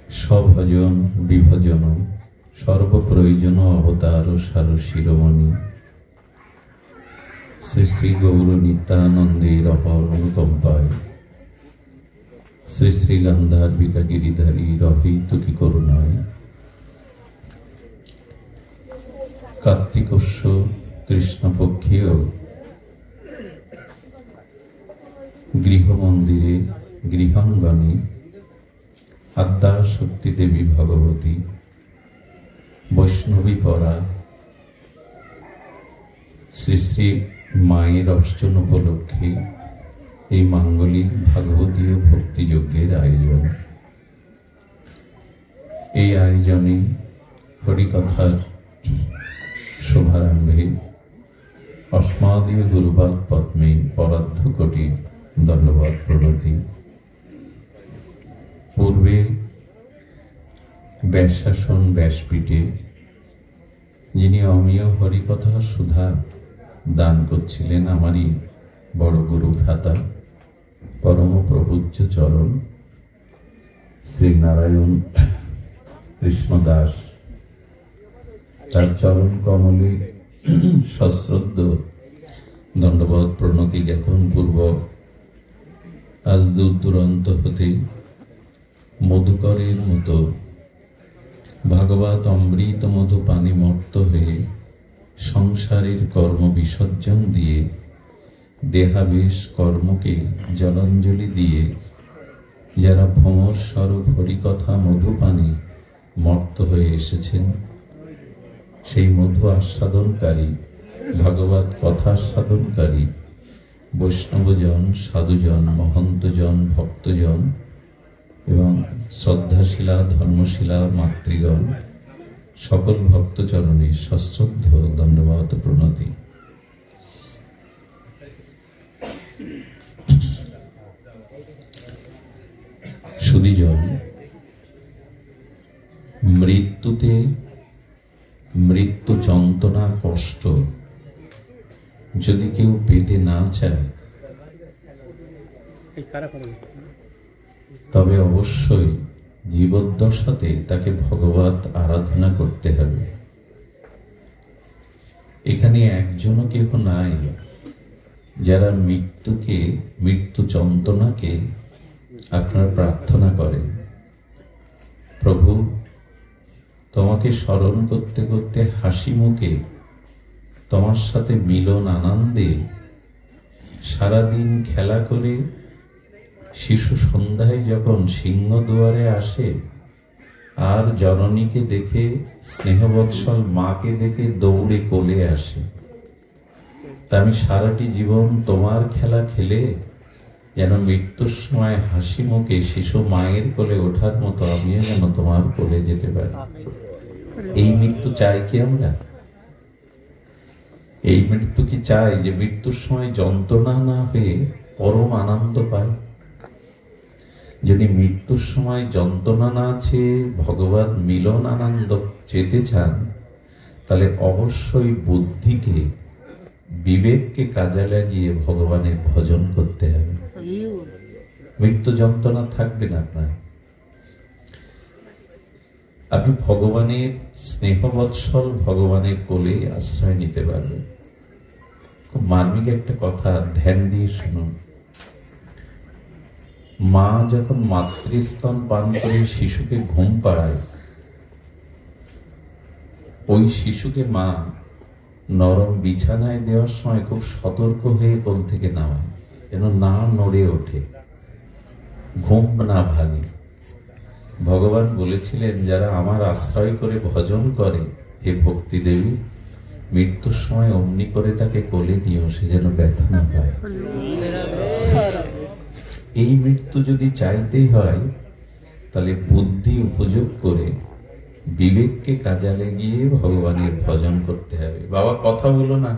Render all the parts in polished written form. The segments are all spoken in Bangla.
স্বভজন বিভজন সর্বপ্রয়োজন অবতার সার শিরোমণি শ্রী শ্রী গৌর নিত্যানন্দের অপার অনুকম্পায় শ্রী শ্রী গান্ধার্বিকা গিরিধারী রহিতুকি করুণায় কার্তিকস্য কৃষ্ণপক্ষীয় গৃহমন্দিরে গৃহাঙ্গনে আদ্যা শক্তি দেবী ভগবতী বৈষ্ণবী পরা শ্রী শ্রী মায়ের অর্চন উপলক্ষে এই মাঙ্গলিক ভাগবতীয় ভক্তিযজ্ঞের আয়োজন। এই আয়োজনে হরিকথার শুভারম্ভে অস্মাদীয় গুরুবাদ পদ্মে পরার্ধ কোটি দণ্ডবাদ প্রণতি। পূর্বে ব্যাসাসন ব্যাসপীঠে যিনি অমীয় হরিকথা সুধা দান করছিলেন আমারই বড় গুরু ভ্রাতা পরম প্রপূজ্য চরণ শ্রী নারায়ণ কৃষ্ণ দাস, তার চরণ কমলে সশ্রদ্ধ দণ্ডবৎ প্রণতি জ্ঞাপন পূর্বক আজ দূর দূরান্ত হতে মধুকরের মতো ভাগবত অমৃত মধু পানি মত্ত হয়ে সংসারের কর্ম বিসর্জন দিয়ে দেহাবেশ কর্মকে জলাঞ্জলি দিয়ে যারা ভ্রমর স্বরূপ হরিকথা মধুপানে মত্ত হয়ে এসেছেন, সেই মধু আস্বাদনকারী ভাগবত কথা আস্বাদনকারী বৈষ্ণবজন, সাধুজন, মহন্তজন, ভক্তজন এবং শ্রদ্ধাশীলা ধর্মশীলা মাতৃগণ সকল ভক্তচরণে সশ্রদ্ধ দণ্ডবৎ প্রণতি। সুধীজন, মৃত্যুতে মৃত্যু যন্ত্রণা কষ্ট যদি কেউ পেতে না চায় তবে অবশ্যই জীবদ্দশাতে তাকে ভগবত আরাধনা করতে হবে। এখানে একজনও কেহ নাই যারা মৃত্যু যন্ত্রণাকে আপনারা প্রার্থনা করেন, প্রভু তোমাকে স্মরণ করতে করতে হাসি মুখে তোমার সাথে মিলন আনন্দে সারাদিন খেলা করে শিশু সন্ধ্যায় যখন সিংহদুয়ারে আসে আর জননীকে দেখে স্নেহবৎসল মাকে দেখে দৌড়ে কোলে আসে, তা আমি সারাটি জীবন তোমার খেলা খেলে যেন মৃত্যুর সময় হাসি মুখে শিশু মায়ের কোলে ওঠার মতো আমিও যেন তোমার কোলে যেতে পারি। এই মৃত্যু চাই কি আমরা? এই মৃত্যু কি চাই যে মৃত্যুর সময় যন্ত্রণা না হয়ে পরম আনন্দ পায়? যদি মৃত্যুর সময় যন্ত্রণা না চেয়ে ভগবান মিলন আনন্দ চেতে চান, তাহলে অবশ্যই বুদ্ধিকে বিবেককে কাজে লাগিয়ে ভগবানের ভজন করতে হবে। মৃত্যু যন্ত্রণা থাকবে না আপনার। আপনি ভগবানের স্নেহবৎসল ভগবানের কোলে আশ্রয় নিতে পারবেন। খুব মার্মিক একটা কথা, ধ্যান দিয়ে শুনুন। মা যখন মাতৃস্তন পান করে শিশুকে ঘুম পাড়ায়, ওই শিশুকে মা নরম বিছানায় দেওয়ার সময় খুব সতর্ক হয়ে কোল থেকে নামায়, যেন না নড়ে ওঠে, ঘুম না ভাঙে। ভগবান বলেছিলেন, যারা আমার আশ্রয় করে ভজন করে, হে ভক্তি দেবী, মৃত্যুর সময় অমনি করে তাকে কোলে নিও, সে যেন ব্যথা না পায়। এই মৃত্যু যদি চাইতেই হয়, তাহলে বুদ্ধি উপযোগ করে বিবেককে কাজে লাগিয়ে ভগবানের ভজন করতে হবে। বাবা কথা বলো না,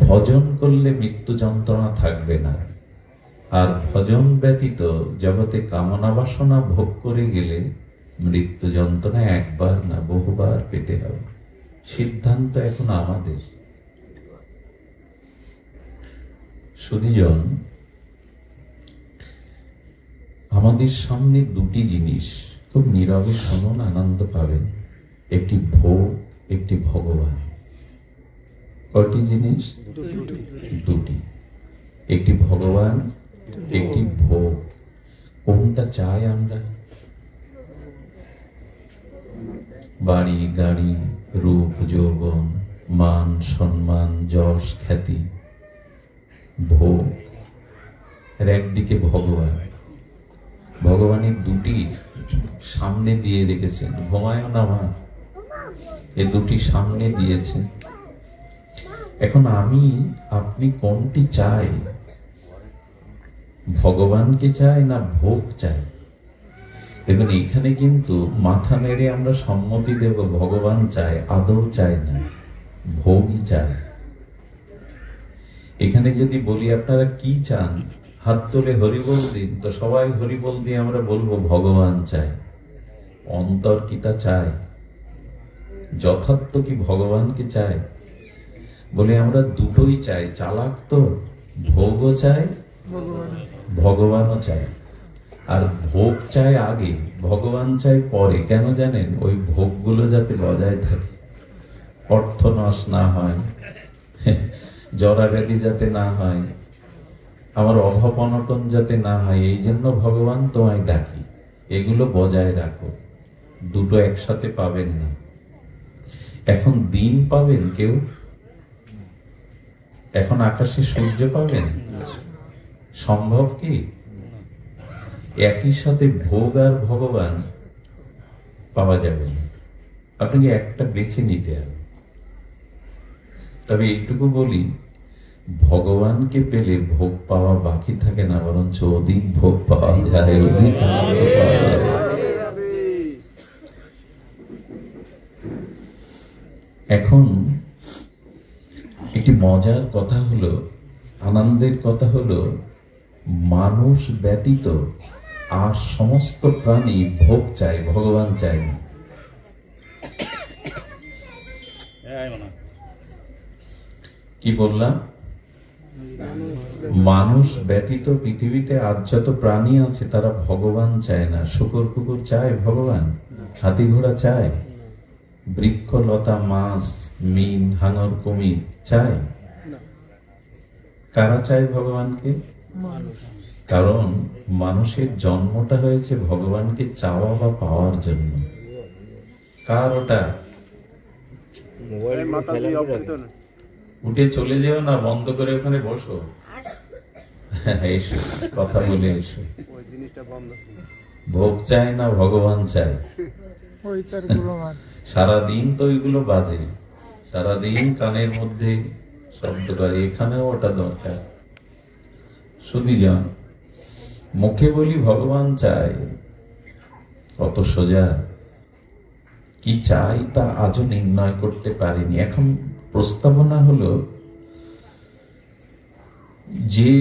ভজন করলে মৃত্যু যন্ত্রণা থাকবে না। আর ভজন ব্যতীত জগতে কামনা বাসনা ভোগ করে গেলে মৃত্যু যন্ত্রণা একবার না বহুবার পেতে হবে। সিদ্ধান্ত এখন আমাদের। সুধীজন, আমাদের সামনে দুটি জিনিস, খুব নীরবে শুনুন, আনন্দ পাবেন। একটি ভোগ, একটি ভগবান। কয়টি জিনিস? দুটি। একটি ভগবান, একটি ভোগ। কোনটা চাই আমরা? বাড়ি, গাড়ি, রূপ, যৌবন, মান, সম্মান, যশ, খ্যাতি, ভোগ। এর একদিকে ভগবান। ভগবানের দুটি সামনে দিয়ে রেখেছেন। ঘুমায় না মা, এ দুটি সামনে দিয়েছেন। এখন আমি আপনি কোনটি চাই? ভগবানকে চাই না ভোগ চাই? দেখুন, এখানে কিন্তু মাথা নেড়ে আমরা সম্মতি দেব ভগবান চাই, আদৌ চাই না, ভোগই চাই। এখানে যদি বলি আপনারা কি চান, হাত তুলে হরিবোল দিন, তো সবাই হরিবোল দিয়ে আমরা বলবো ভগবান চাই। অন্তর কি তা চাই? যথার্থ কি ভগবানকে চাই? বলে আমরা দুটোই চাই। চালাক তো, ভোগও চাই, ভগবানও চাই। আর ভোগ চাই আগে, ভগবান চাই পরে। কেন জানেন? ওই ভোগগুলো যাতে বজায় থাকে, অর্থ নষ্ট না হয়, জরাব্যাধি যাতে না হয়, আমার অভাব অনটন যাতে না হয়, এই জন্য ভগবান তোমায় ডাকি, এগুলো বজায় রাখো। দুটো একসাথে পাবেন না। এখন দিন পাবেন কেউ? এখন আকাশে সূর্য পাবেন? সম্ভব কি? একই সাথে ভোগ আর ভগবান পাওয়া যাবে না। আপনাকে একটা বেছে নিতে হবে। তবে এইটুকু বলি, ভগবানকে পেলে ভোগ পাওয়া বাকি থাকে না, বরঞ্চ অধিক ভোগ পাওয়া যায়, অধিক আনন্দ পাওয়া যায়। এখন একটি মজার কথা হলো, আনন্দের কথা হলো, মানুষ ব্যতীত আর সমস্ত প্রাণী ভোগ চায়, ভগবান চায় না। কি বললাম? মানুষ ব্যতীত পৃথিবীতে আজ যত প্রাণী আছে তারা ভগবান চায় না। শুকর কুকুর চায় ভগবান? হাতি ঘোড়া চায়? বৃক্ষ লতা মাছ মিন হাঙর কুমির চায়? কারা চায় ভগবানকে? কারণ মানুষের জন্মটা হয়েছে ভগবানকে চাওয়া বা পাওয়ার জন্য। কার ওটা? উঠে চলে যেও না, বন্ধ করে ওখানে বসো, এসো কথা বলে এসো। ভোগ চায় না ভগবান চায়? সারাদিন তো ওইগুলো বাজে, সারাদিন কানের মধ্যে শব্দ করে, এখানেও ওটা দরকার। শুধু যান, মুখে বলি ভগবান চাই, কত সোজা। কি চাই তা আজও নির্ণয় করতে পারিনি। এখন প্রস্তাবনা হলো যে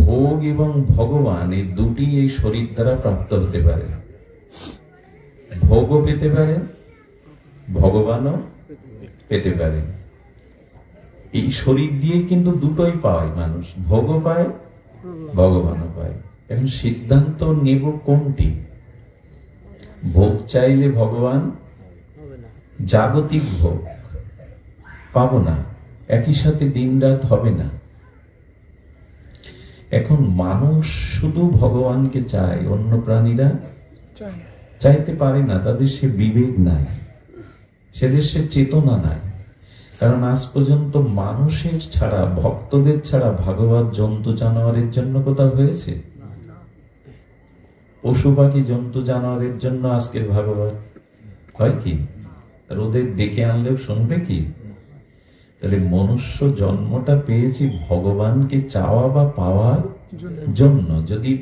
ভোগ এবং ভগবান এই দুটি এই শরীর দ্বারা প্রাপ্ত হতে পারে। ভোগও পেতে পারেন, ভগবানও পেতে পারেন। এই শরীর দিয়ে কিন্তু দুটোই পায় মানুষ, ভোগও পায়, ভগবানও পায়। এখন সিদ্ধান্ত নেব কোনটি? ভোগ চাইলে ভগবান, জাগতিক ভোগ পাবো না, একই সাথে দিন রাত হবে না। এখন মানুষ শুধু ভগবানকে চায়, অন্য প্রাণীরা চাইতে পারে না। তাদের সে বিবেক নাই, সেদের সে চেতনা নাই। কারণ আজ পর্যন্ত মানুষের ছাড়া, ভক্তদের ছাড়া ভাগবত জন্তু জানোয়ারের জন্য কোথাও হয়েছে? পশু পাখি জন্তু জানোয়ারের জন্য আজকের ভাগবত হয় কি? আর ওদের ডেকে আনলেও শুনবে কি? তাহলে মনুষ্য জন্মটা পেয়েছি ভগবানকে চাওয়া বা পাওয়ার জন্য। যদি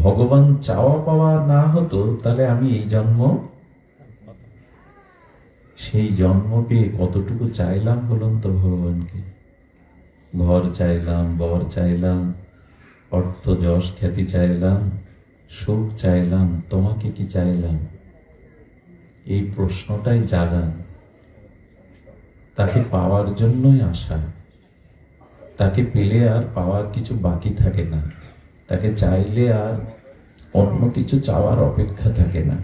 ভগবান চাওয়া পাওয়া না হতো, তাহলে আমি এই জন্ম, সেই জন্ম পেয়ে কতটুকু চাইলাম বলুন তো ভগবানকে? ঘর চাইলাম, বর চাইলাম, অর্থ যশ খ্যাতি চাইলাম, সুখ চাইলাম, তোমাকে কি চাইলাম? এই প্রশ্নটাই জাগান। তাকে পাওয়ার জন্যই আসা। তাকে পেলে আর পাওয়ার কিছু বাকি থাকে না। তাকে চাইলে আর অন্য কিছু চাওয়ার অপেক্ষা থাকে না।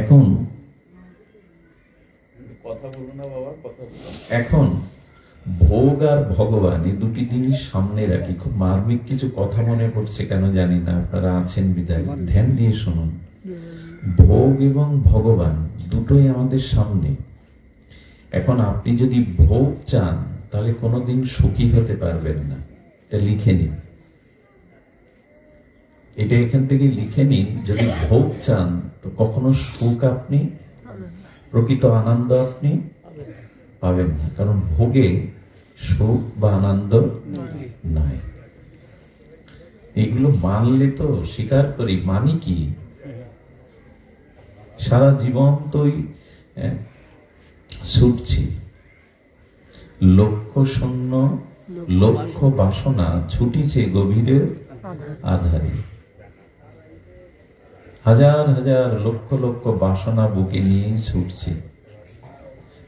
এখন এখন ভোগ আর ভগবান এই দুটি জিনিস সামনে রাখি। খুব মার্মিক কিছু কথা মনে পড়ছে, কেন জানি না, আপনারা আছেন বিদায় ধ্যান দিয়ে শুনুন। ভোগ এবং ভগবান দুটোই আমাদের সামনে। এখন আপনি যদি ভোগ চান তাহলে কোনোদিন সুখী হতে পারবেন না, এটা লিখে নিন, এটা এখান থেকে লিখে নিন। যদি ভোগ চান তো কখনো সুখ আপনি, প্রকৃত আনন্দ আপনি পাবেন না, কারণ ভোগে সুখ বা আনন্দ নাই। এগুলো মানলে তো স্বীকার করি, মানি কি সারা জীবন তোই ছুটছি, লক্ষ্য শূন্য লক্ষ্য বাসনা ছুটিছে গভীরের আধারে। হাজার হাজার লক্ষ লক্ষ বাসনা বুকে নিয়ে ছুটছি,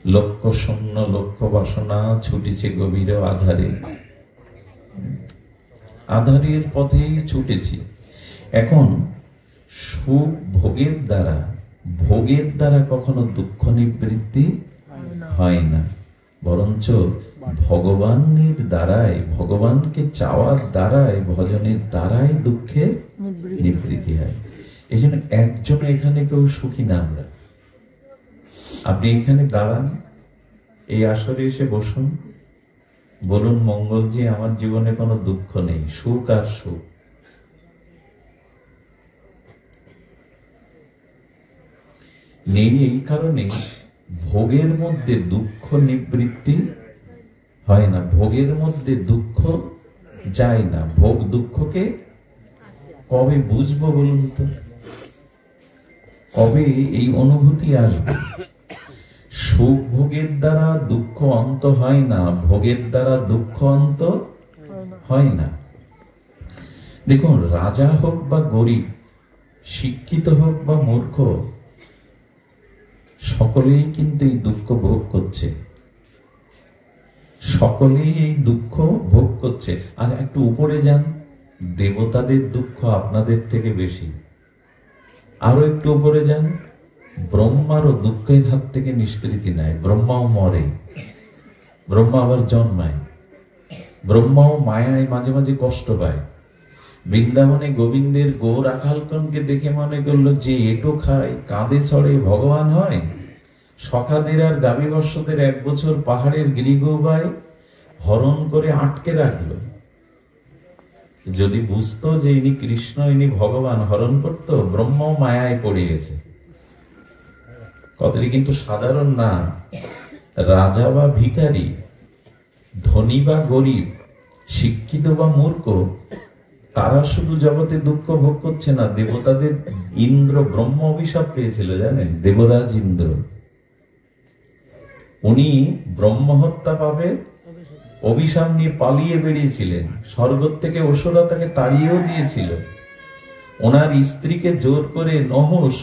লক্ষ্য শূন্য লক্ষ্য বাসনা ছুটিছে গভীর আধারে, আধারের পথেই ছুটেছি। এখন সুখ ভোগের দ্বারা কখনো দুঃখ নিবৃত্তি হয় না, বরঞ্চ ভগবানের দ্বারাই, ভগবানকে চাওয়ার দ্বারাই, ভজনের দ্বারাই দুঃখের নিবৃত্তি হয়। এই জন্য একজন এখানে কেউ সুখী না আমরা। আপনি এখানে দাঁড়ান, এই আসরে এসে বসুন, বলুন মঙ্গলজি আমার জীবনে কোনো দুঃখ নেই, সুখ আর সুখ। নেই এই কারণে ভোগের মধ্যে দুঃখ নিবৃত্তি হয় না, ভোগের মধ্যে দুঃখ যায় না। ভোগ দুঃখকে কবে বুঝবো বলুন তো, কবে এই অনুভূতি আসবে? সুখ ভোগের দ্বারা দুঃখ অন্ত হয় না, ভোগের দ্বারা দুঃখ অন্ত হয় না। দেখুন, রাজা হোক বা গরিব, শিক্ষিত হোক বা মূর্খ, সকলেই কিন্তু এই দুঃখ ভোগ করছে, সকলেই এই দুঃখ ভোগ করছে। আর একটু উপরে যান, দেবতাদের দুঃখ আপনাদের থেকে বেশি। আরো একটু উপরে যান, ব্রহ্মারও দুঃখের হাত থেকে নিষ্কৃতি নেয়, ব্রহ্মাও মরে, ব্রহ্মা আবার জন্মায়, ব্রহ্মাও মায়ায় মাঝে মাঝে কষ্ট পায়। বৃন্দাবনে গোবিন্দের গৌর আখালকনকে দেখে মনে করলো যে এটো খায় কাঁদে ছড়ে ভগবান হয়। সখাদের আর গাভী বর্ষদের 1 বছর পাহাড়ের গিরিগোবায় হরণ করে আটকে রাখলো। যদি বুঝতো যে ইনি কৃষ্ণ, ইনি ভগবান, হরণ করতো। ব্রহ্মাও মায়ায় পড়ে গেছে। কথাটি কিন্তু সাধারণ না। রাজা বা ভিখারি, ধনী বা গরিব, শিক্ষিত বা মূর্খ, তারা শুধু জগতে দুঃখ ভোগ করছে না। দেবতাদের ইন্দ্র ব্রহ্ম অভিশাপ পেয়েছিল জানেন, দেবরাজ ইন্দ্র। উনি ব্রহ্ম হত্যা পাবে অভিশাপ নিয়ে পালিয়ে বেরিয়েছিলেন। স্বর্গ থেকে অসুরা তাকে তাড়িয়েও দিয়েছিল। ওনার স্ত্রীকে জোর করে নহুষ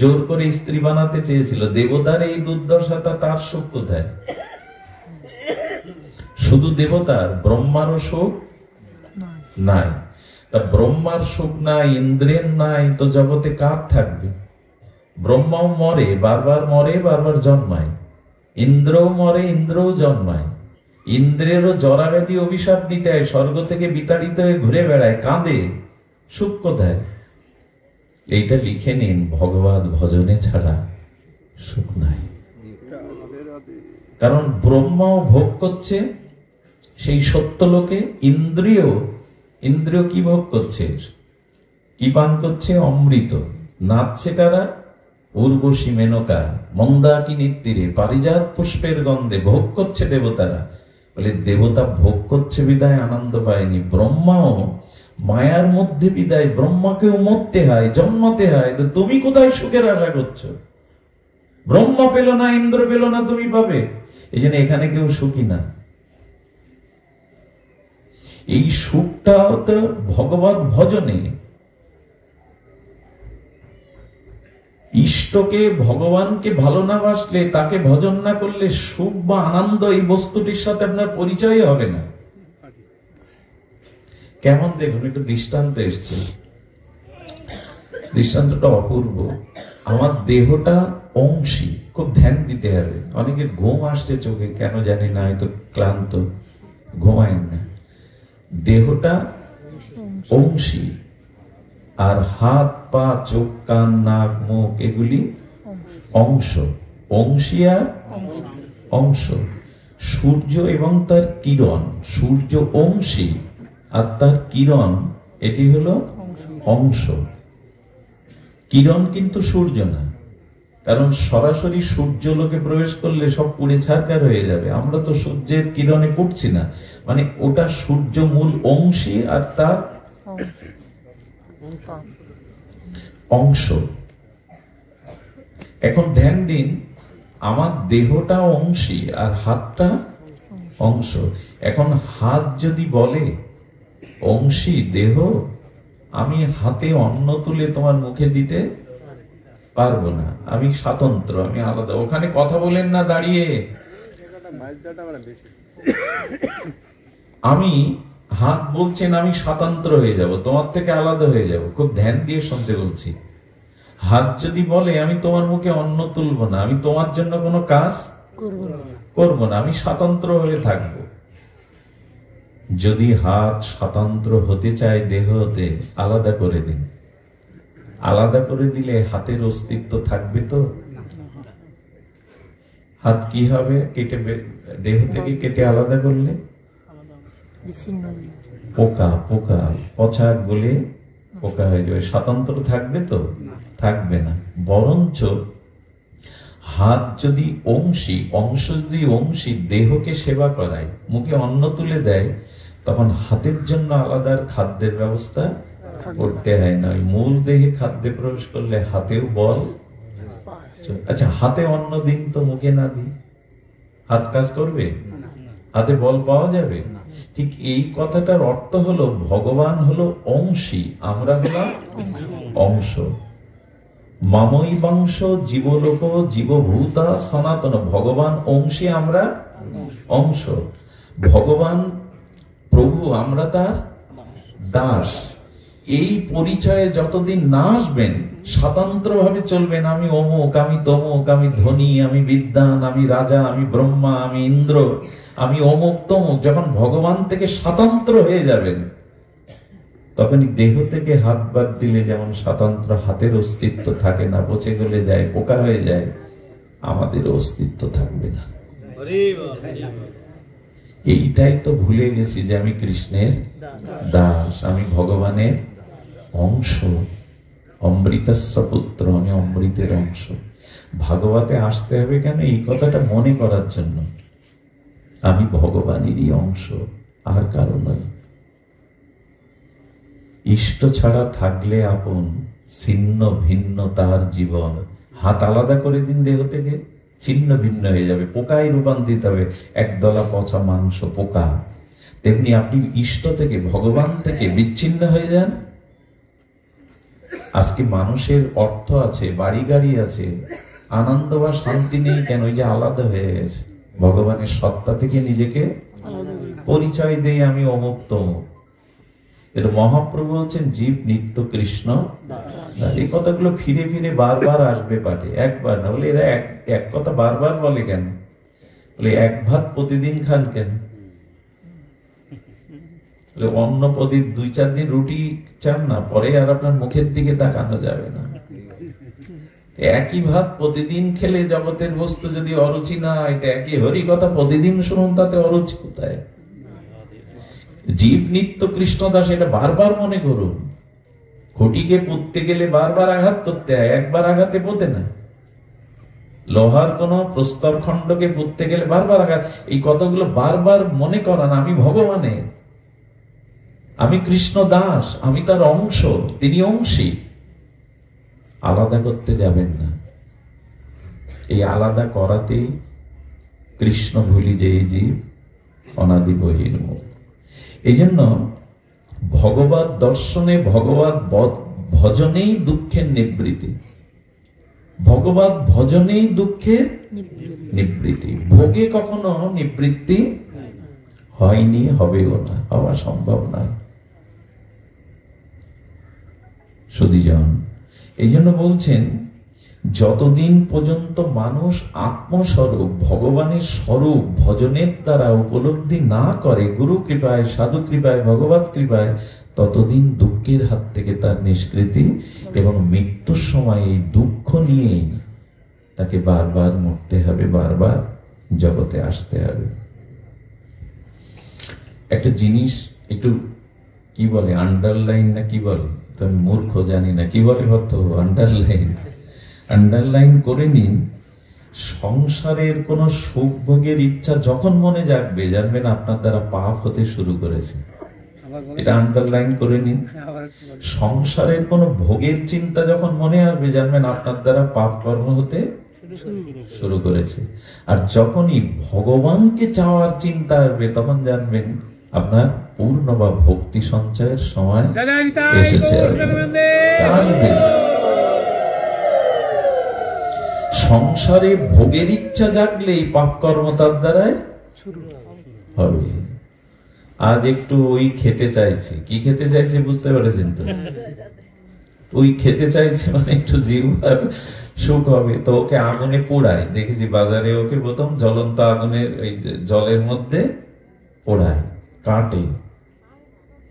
জোর করে স্ত্রী বানাতে চেয়েছিল। দেবতার এই দুর্দশাটা, তার সুখ কোথায়? শুধু দেবতার, ব্রহ্মারও সুখ নাই। তা ব্রহ্মার সুখ নাই, ইন্দ্রের নাই, তো জগতে কার থাকবে? ব্রহ্মাও মরে, বারবার মরে, বারবার জন্মায়। ইন্দ্রও মরে, ইন্দ্রও জন্মায়। ইন্দ্রেরও জরাব্যাধি অভিশাপ নিতে হয়, স্বর্গ থেকে বিতাড়িত হয়ে ঘুরে বেড়ায়, কাঁদে, সুখ কোথায়? এইটা লিখে নিন, ভগবত ভজনে ছাড়া সুখ নাই। কারণ ব্রহ্মাও ভোগ করছে সেই সত্যলোকে, ইন্দ্রিয় কি ভোগ করছে, কি পান করছে? অমৃত। নাচছে কারা? উর্বশী মেনকা মন্দাকিনীর তীরে পারিজাত পুষ্পের গন্ধে ভোগ করছে দেবতারা। বলে দেবতা ভোগ করছে বিদায় আনন্দ পায়নি। ব্রহ্মাও মায়ার মধ্যে বিদায়, ব্রহ্মাকেও মরতে হয়, জন্মাতে হয়। তো তুমি কোথায় সুখের আশা করছো? ব্রহ্মা পেল না, ইন্দ্র পেল না, তুমি পাবে? এই জন্য এখানে কেউ সুখী না। এই সুখটা তো ভগবত ভজনে। ইষ্টকে, ভগবানকে ভালো না বাসলে, তাকে ভজন না করলে সুখ বা আনন্দ এই বস্তুটির সাথে আপনার পরিচয় হবে না। কেমন দেখুন, একটু দৃষ্টান্ত এসছে, দৃষ্টান্তটা অপূর্ব। আমার দেহটা অংশী, খুব ধ্যান দিতে হবে। অনেকের ঘুম আসছে চোখে, কেন জানি না, হয়তো ক্লান্ত, ঘুমায় না। দেহটা অংশী, আর হাত পা চোখ কান নাক মুখ এগুলি অংশ। অংশী আর অংশ। সূর্য এবং তার কিরণ, সূর্য অংশী আর তার কিরণ এটি হলো অংশ। কিরণ কিন্তু সূর্য না, কারণ সরাসরি সূর্য লোকে প্রবেশ করলে সব পুড়ে ছারখার হয়ে যাবে। আমরা তো সূর্যের কিরণে পড়ছি না, মানে ওটা সূর্য মূল অংশী আর তার অংশ। এখন ধ্যান দিন, আমার দেহটা অংশী আর হাতটা অংশ। এখন হাত যদি বলে অংশী দেহ, আমি হাতে অন্ন তুলে তোমার মুখে দিতে পারবো না, আমি স্বতন্ত্র, আমি আলাদা। ওখানে কথা বলেন না দাঁড়িয়ে। আমি হাত বলছেন আমি স্বতন্ত্র হয়ে যাব, তোমার থেকে আলাদা হয়ে যাব। খুব ধ্যান দিয়ে শুনতে বলছি। হাত যদি বলে আমি তোমার মুখে অন্ন তুলবো না, আমি তোমার জন্য কোনো কাজ করবো না, আমি স্বতন্ত্র হয়ে থাকবো। যদি হাত স্বতন্ত্র হতে চায় দেহ হতে, আলাদা করে দিন। আলাদা করে দিলে হাতের অস্তিত্ব থাকবে তো? হাত কি হবে? কেটে, দেহ থেকে কেটে আলাদা করলে পোকা, পোকা পচা গলে পোকা হয়ে যাবে। স্বতন্ত্র থাকবে তো? থাকবে না। বরঞ্চ হাত যদি অংশী, অংশ যদি অংশী দেহকে সেবা করায়, মুখে অন্ন তুলে দেয়, তখন হাতের জন্য আলাদা খাদ্যের ব্যবস্থা করতে হয় না। ওই মূল দেহে খাদ্যে প্রবেশ করলে হাতেও বল। আচ্ছা, হাতে অন্ন দিন তো, মুখে না দিই, হাত কাজ করবে? হাতে বল পাওয়া যাবে? ঠিক এই কথাটার অর্থ হলো ভগবান হলো অংশী, আমরা হলাম অংশ। মামই বংশ জীবলোক জীবভূতা সনাতন। ভগবান অংশী, আমরা অংশ। ভগবান প্রভু, আমরা তার দাস। এই পরিচয়ে যতদিন না আসবেন, স্বতন্ত্র ভাবে চলবেন, আমি অমুক, আমি তমুক, আমি ধনী, আমি বিদ্বান, আমি রাজা, আমি ব্রহ্মা, আমি ইন্দ্র, আমি অমুক তমুক। যখন ভগবান থেকে স্বতন্ত্র হয়ে যাবেন, তখনই দেহ থেকে হাত বাদ দিলে যেমন স্বতন্ত্র হাতের অস্তিত্ব থাকে না, পচে গলে যায়, পোকা হয়ে যায়, আমাদের অস্তিত্ব থাকবে না। এইটাই তো ভুলে গেছি যে আমি কৃষ্ণের দাস, আমি ভগবানের অংশ, অমৃতস্য পুত্র, আমি অমৃতের অংশ। ভাগবতে আসতে হবে কেন? এই কথাটা মনে করার জন্য। আমি ভগবানেরই অংশ, আর কারণ নয়। ইষ্ট ছাড়া থাকলে আপন, ছিন্ন ভিন্ন তার জীবন। হাত আলাদা করে দিন দেহ থেকে, ছিন্ন ভিন্ন হয়ে যাবে, পোকায় রূপান্তরিত হবে, একদলা পচা মাংস পোকা। তেমনি আপনি ইষ্ট থেকে, ভগবান থেকে বিচ্ছিন্ন হয়ে যান। আজকে মানুষের অর্থ আছে, বাড়ি গাড়ি আছে, আনন্দ বা শান্তি নেই কেন? ওই যে আলাদা হয়ে গেছে। ভগবানের সত্তা থেকে নিজেকে পরিচয় দেই আমি অমুক তমুক। এটা মহাপ্রভু বলছেন জীব নিত্য কৃষ্ণ। এই কথাগুলো ফিরে ফিরে বারবার আসবে পাঠে, একবার না। বলে এরা এক কথা বারবার বলে কেন? বলে এক ভাত প্রতিদিন খান কেন? অন্য প্রদীপ 2-4 দিন রুটি চান না, পরে আর আপনার মুখের দিকে তাকানো যাবে না। একই ভাত প্রতিদিন খেলে জগতের বস্তু যদি অরুচি না হয়, একই হরি কথা প্রতিদিন শুনুন, তাতে অরুচি কোথায়? জীব নিত্য কৃষ্ণদাস, এটা বারবার মনে করুন। খুঁটিকে পুঁততে গেলে বারবার আঘাত করতে হয়, একবার আঘাতে পোতে না। লোহার কোন প্রস্তর খণ্ডকে পুঁততে গেলে বারবার আঘাত। এই কথাগুলো বারবার মনে করান। আমি ভগবানের, আমি কৃষ্ণ দাস, আমি তার অংশ, তিনি অংশী। আলাদা করতে যাবেন না। এই আলাদা করাতেই কৃষ্ণ ভুলি যে জীব অনাদি বহির্মুখ। এই জন্য ভগবত দর্শনে, ভগবত ভজনেই দুঃখের নিবৃত্তি। ভগবত ভজনেই দুঃখের নিবৃত্তি। ভোগে কখনো নিবৃত্তি হয়নি, হবেও না, হওয়া সম্ভব নয়। সুধীজন, এই জন্য বলছেন যতদিন পর্যন্ত মানুষ আত্মস্বরূপ ভগবানের স্বরূপ ভজনের দ্বারা উপলব্ধি না করে গুরু কৃপায়, সাধু কৃপায়, ভগবত কৃপায়, ততদিন দুঃখের হাত থেকে তার নিষ্কৃতি, এবং মৃত্যুর সময় এই দুঃখ নিয়েই তাকে বারবার মরতে হবে, বারবার জগতে আসতে হবে। একটা জিনিস একটু কি বলে, আন্ডারলাইন না কি বলে, তো আমি মূর্খ জানি না কি বলে, হতো আন্ডারলাইন করে নিন। সংসারের কোন সুখ ভোগের ইচ্ছা যখন মনে জাগবে, জানবেন আপনার দ্বারা পাপ হতে শুরু করেছে। এটা আন্ডারলাইন করে নিন। সংসারের কোন ভোগের চিন্তা যখন মনে আসবে, জানবেন আপনার দ্বারা পাপ কর্ম হতে শুরু করেছে। আর যখনই ভগবানকে চাওয়ার চিন্তা আসবে, তখন জানবেন আপনার পূর্ণ বা ভক্তি সঞ্চয়ের সময় এসেছে। আসবে সংসারে ভোগের ইচ্ছা জাগলেই পাপ কর্ম তার দ্বারাই হবে। আজ একটু ওই খেতে চাইছে, কি খেতে চাইছে বুঝতে পেরেছেন তো? ওই খেতে চাইছে মানে একটু জিহ্বার সুখ হবে, তো ওকে আগুনে পোড়ায়। দেখেছি বাজারে, ওকে প্রথম জ্বলন্ত আগুনের ওই জলের মধ্যে পোড়ায়, কাটে।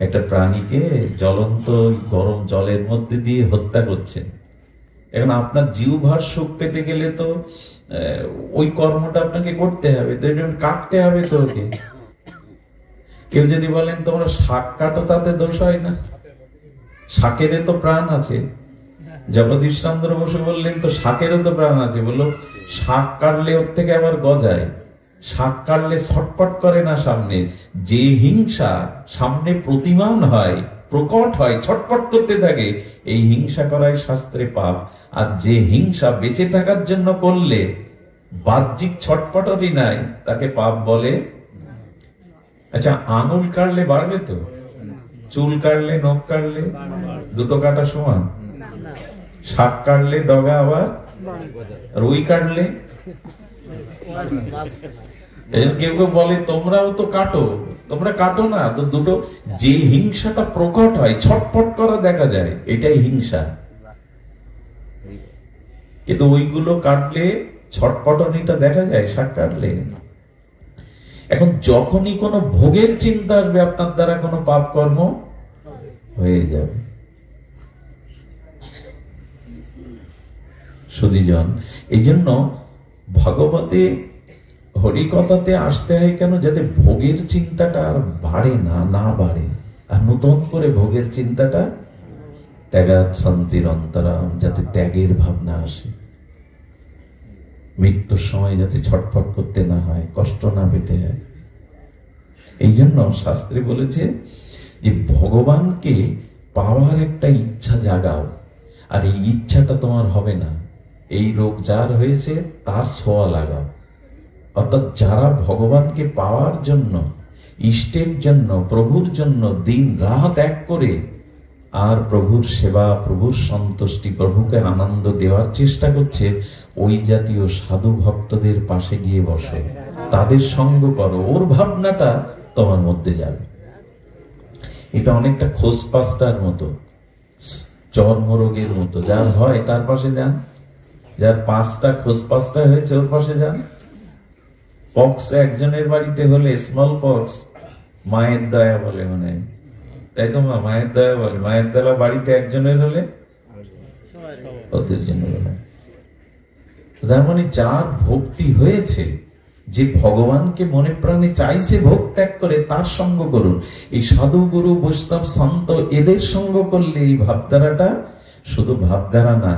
একটা প্রাণীকে জ্বলন্ত গরম জলের মধ্যে দিয়ে হত্যা করছেন। এখন আপনার জিহ্বার সুখ পেতে গেলে তো ওই কর্মটা আপনাকে করতে হবে, তো কাটতে হবে তো ওকে। কেউ যদি বলেন তোমরা শাক কাটো, তাতে দোষ হয় না, শাকেরও তো প্রাণ আছে। জগদীশ চন্দ্র বসু বললেন তো শাকেরও তো প্রাণ আছে। বললো শাক কাটলে ওর থেকে আবার গজায়, শাক কাটলে ছটপট করে না সামনে। যে হিংসা সামনে প্রতিমান হয়, প্রকট হয়, ছটপট করতে থাকে, এই হিংসা করাই শাস্ত্রে পাপ। আর যে হিংসা বেঁচে থাকার জন্য করলে বাহ্যিক ছটপটই নাই, তাকে পাপ বলে। আচ্ছা, আঙুল কাটলে বাড়বে তো? চুল কাটলে, নখ কাটলে দুটো কাটা সমান? শাক কাটলে ডগা আবার, রুই কাটলে। কেউ কেউ বলে তোমরাও তো কাটো, তোমরা কাটো না তো। দুটো যে হিংসাটা প্রকট হয়, ছটপট করা দেখা যায়, এটাই হিংসা। কিন্তু ওইগুলো কাটলে ছটপটনিটা দেখা যায়, শাক কাটলে। এখন যখনই কোনো ভোগের চিন্তা আসবে, আপনার দ্বারা কোনো পাপ কর্ম হয়ে যাবে। সুধীজন, এই জন্য ভগবতে হরিকথাতে আসতে হয় কেন? যাতে ভোগের চিন্তাটা আর বাড়ে না বাড়ে, আর নতুন করে ভোগের চিন্তাটা ত্যাগাৎ শান্তির অন্তরাম, যাতে ত্যাগের ভাবনা আসে। মৃত্যুর সময় যাতে ছটফট করতে না হয়, কষ্ট না পেতে হয়। এই জন্য শাস্ত্রে বলেছে যে ভগবানকে পাওয়ার একটা ইচ্ছা জাগাও। আর এই ইচ্ছাটা তোমার হবে না, এই রোগ যার হয়েছে তার ছোঁয়া লাগাও। অর্থাৎ যারা ভগবানকে পাওয়ার জন্য, ইষ্টের জন্য, প্রভুর জন্য দিন রাত এক করে আর প্রভুর সেবা, প্রভুর সন্তুষ্টি, প্রভুকে আনন্দ দেওয়ার চেষ্টা করছে, ওই জাতীয় সাধু ভক্তদের পাশে গিয়ে বসো, তাদের সঙ্গ করো, ওর ভাবনাটা তোমার মধ্যে যাবে। এটা অনেকটা খোসপাসটার মতো, চর্মরোগের মতো। যার হয় তার পাশে যান, যার 5টা খোসপাসটা হয়েছে ওর পাশে যান। পক্স একজনের বাড়িতে হলে, স্মল পক্স, মায়ের দয়া বলে, মানে তাই তো, মায়ের দয়া বলে। মায়ের দয়া বাড়িতে একজনের হলে ওদের জন্য বলে। তার মানে যার ভক্তি হয়েছে, যে ভগবানকে মনে প্রাণে চাইছে ভোগ ত্যাগ করে, তার সঙ্গ করুন। এই সাধু, গুরু, বৈষ্ণব, সন্ত, এদের সঙ্গ করলে এই ভাবধারাটা শুধু ভাবধারা না,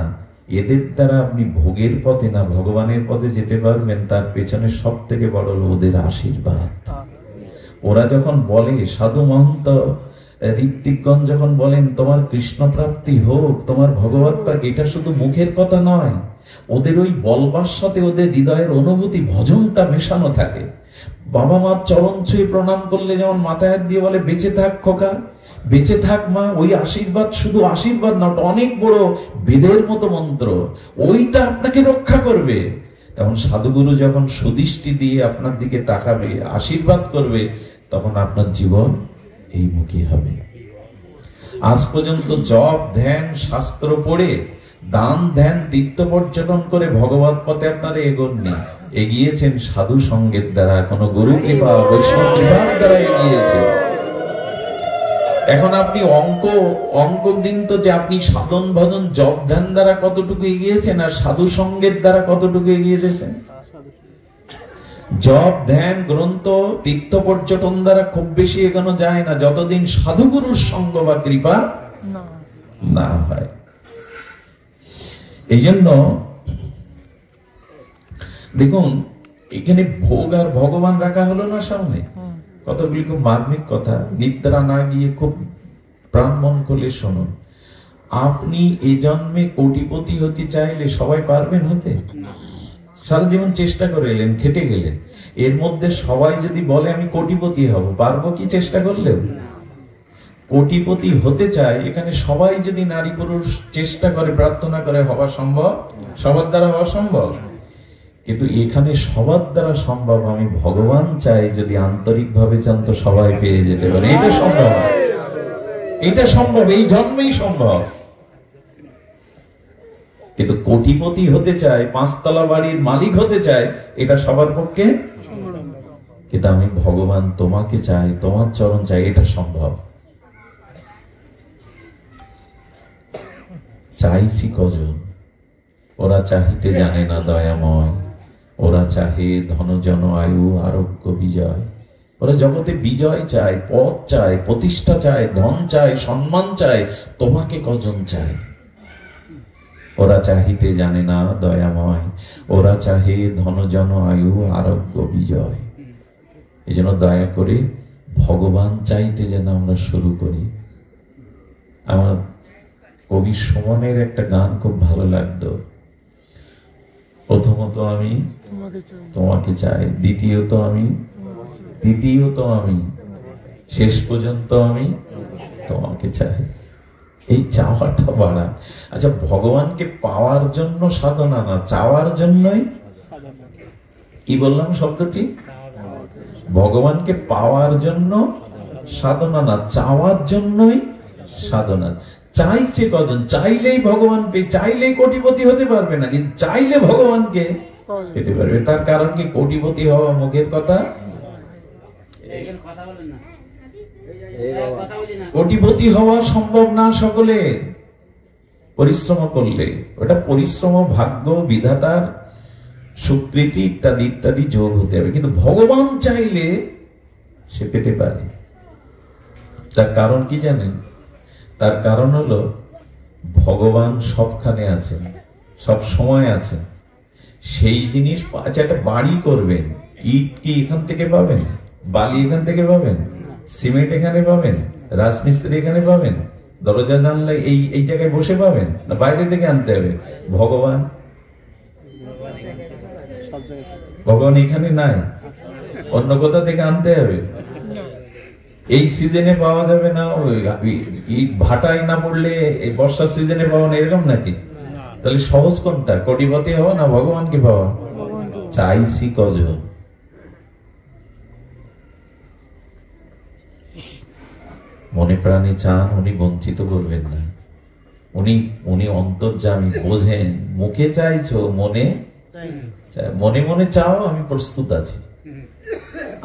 এদের দ্বারা আপনি ভোগের পথে না ভগবানের পথে যেতে পারবেন। তার পেছনে সব থেকে বড় হলো ওদের আশীর্বাদ। ওরা যখন বলে, সাধু মহন্ত ঋত্বিকগণ যখন বলেন তোমার কৃষ্ণ প্রাপ্তি হোক, তোমার ভগবত, এটা শুধু মুখের কথা নয়, ওদের ওই বলবার সাথে ওদের হৃদয়ের অনুভূতি, ভজনটা মেশানো থাকে। বাবা মার চরণ ছুঁয়ে প্রণাম করলে যেমন মাথায় হাত দিয়ে বলে বেঁচে থাক খোকা, বেঁচে থাক মা, ওই আশীর্বাদ শুধু আশীর্বাদ না, অনেক বড় বেদের মতো মন্ত্র, ওইটা আপনাকে রক্ষা করবে। তখন সাধুগুরু যখন সুদৃষ্টি দিয়ে আপনার দিকে তাকাবে, আশীর্বাদ করবে, তখন আপনার জীবন এই মুখী হবে। আজ পর্যন্ত জপ ধ্যান শাস্ত্র পড়ে দান ধ্যান তীর্থ পর্যটন করে ভগবত পথে আপনারা এগোননি, এগিয়েছেন সাধু সঙ্গের দ্বারা, কোন গুরু কৃপা বৈষ্ণব কৃপার দ্বারা এগিয়েছেন। এখন আপনি অঙ্ক দিন তো, যে আপনি সাধন ভজন জপ ধ্যান দ্বারা কতটুকু এগিয়েছেন আর সাধু সঙ্গের দ্বারা কতটুকু এগিয়েছেন। জপ ধ্যান গ্রন্থ তীর্থ পর্যটন দ্বারা খুব বেশি এগোনো যায় না, যতদিন সাধুগুরুর সঙ্গ বা কৃপা না হয়। এই জন্য দেখুন, এখানে ভোগ আর ভগবান রাখা হলো না সামনে। কতগুলি খুব মার্মিক কথা, নিদ্রা না গিয়ে খুব প্রাণ মন খুলে শুনুন। আপনি এই জন্মে কোটিপতি হতে চাইলে সবাই পারবেন হতে? সারা জীবন চেষ্টা করে এলেন, খেটে গেলেন, এর মধ্যে সবাই যদি বলে আমি কোটিপতি হব, পারবো কি চেষ্টা করলেও? কোটিপতি হতে চায়, এখানে সবাই যদি নারী পুরুষ চেষ্টা করে প্রার্থনা করে, হওয়া সম্ভব? সবার দ্বারা হওয়া সম্ভব? কিন্তু এখানে সবার দ্বারা সম্ভব। আমি ভগবান চাই, যদি আন্তরিক ভাবে চান তো সবাই পেয়ে যেতে পারে। এটা সম্ভব, এটা সম্ভব, এই জন্মেই সম্ভব। কিন্তু কোটিপতি হতে চায়, 5 তলা বাড়ির মালিক হতে চায়, এটা সবার পক্ষে। কিন্তু আমি ভগবান তোমাকে চাই, তোমার চরণ চাই, এটা সম্ভব। চাইছি কজন? ওরা চাহিতে জানে না দয়াময়, ওরা চাহে ধনজন আয়ু আরোগ্য বিজয়। ওরা জগতে বিজয় চায়, পদ চায়, প্রতিষ্ঠা চায়, ধন চায়, সম্মান চায়, তোমাকে কজন চায়? ওরা চাহিতে জানে না দয়াময়, ওরা চাহে ধনজন আয়ু আরোগ্য বিজয়। এই জন্য দয়া করে ভগবান চাইতে যেন আমরা শুরু করি। আমার কবি সুমনের একটা গান খুব ভালো লাগতো। প্রথমত আমি তোমাকে চাই, দ্বিতীয়ত আমি, তৃতীয়ত আমি, শেষ পর্যন্ত আমি তোমাকে চাই। এই চাওয়াটা বাড়া। আচ্ছা, ভগবানকে পাওয়ার জন্য সাধনা না, চাওয়ার জন্যই। কি বললাম শব্দটি? ভগবানকে পাওয়ার জন্য সাধনা না, চাওয়ার জন্যই সাধনা। চাইছে কজন? চাইলেই ভগবান পেয়ে, চাইলেই কোটিপতি হতে পারবে না, কিন্তু চাইলে ভগবানকে পেতে পারবে। তার কারণ কি? কোটিপতি হওয়া মুখের কথা, কোটিপতি হওয়া সম্ভব না সকলের। পরিশ্রম করলে, ওটা পরিশ্রম ভাগ্য বিধাতার স্বীকৃতি ইত্যাদি ইত্যাদি যোগ হতে হবে, কিন্তু ভগবান চাইলে সে পেতে পারে। তার কারণ কি জানেন? তার কারণ হলো ভগবান সবখানে আছেন, সব সময় আছেন। সেই জিনিস, আচ্ছা একটা বাড়ি করবেন, ইট কি এখান থেকে পাবেন? বালি এখান থেকে পাবেন? সিমেন্ট এখানে পাবেন? রাজমিস্ত্রি এখানে পাবেন? দরজা জানলা এই জায়গায় বসে পাবেন? না বাইরে থেকে আনতে হবে? ভগবান, ভগবান এখানে নাই, অন্য কোথা থেকে আনতে হবে? এই সিজনে পাওয়া যাবে না, ওই ভাটায় না পড়লে এই বর্ষার সিজনে পাওয়া না, এরকম নাকি? তাহলে সহজ কোনটা? কোটিপতি হওয়া না ভগবানকে পাওয়া? চাইছি কজন? মনে প্রাণে চান, উনি বঞ্চিত করবেন না। উনি অন্তর্যামী, বোঝেন। মুখে চাইছো, মনে মনে মনে চাও, আমি প্রস্তুত আছি,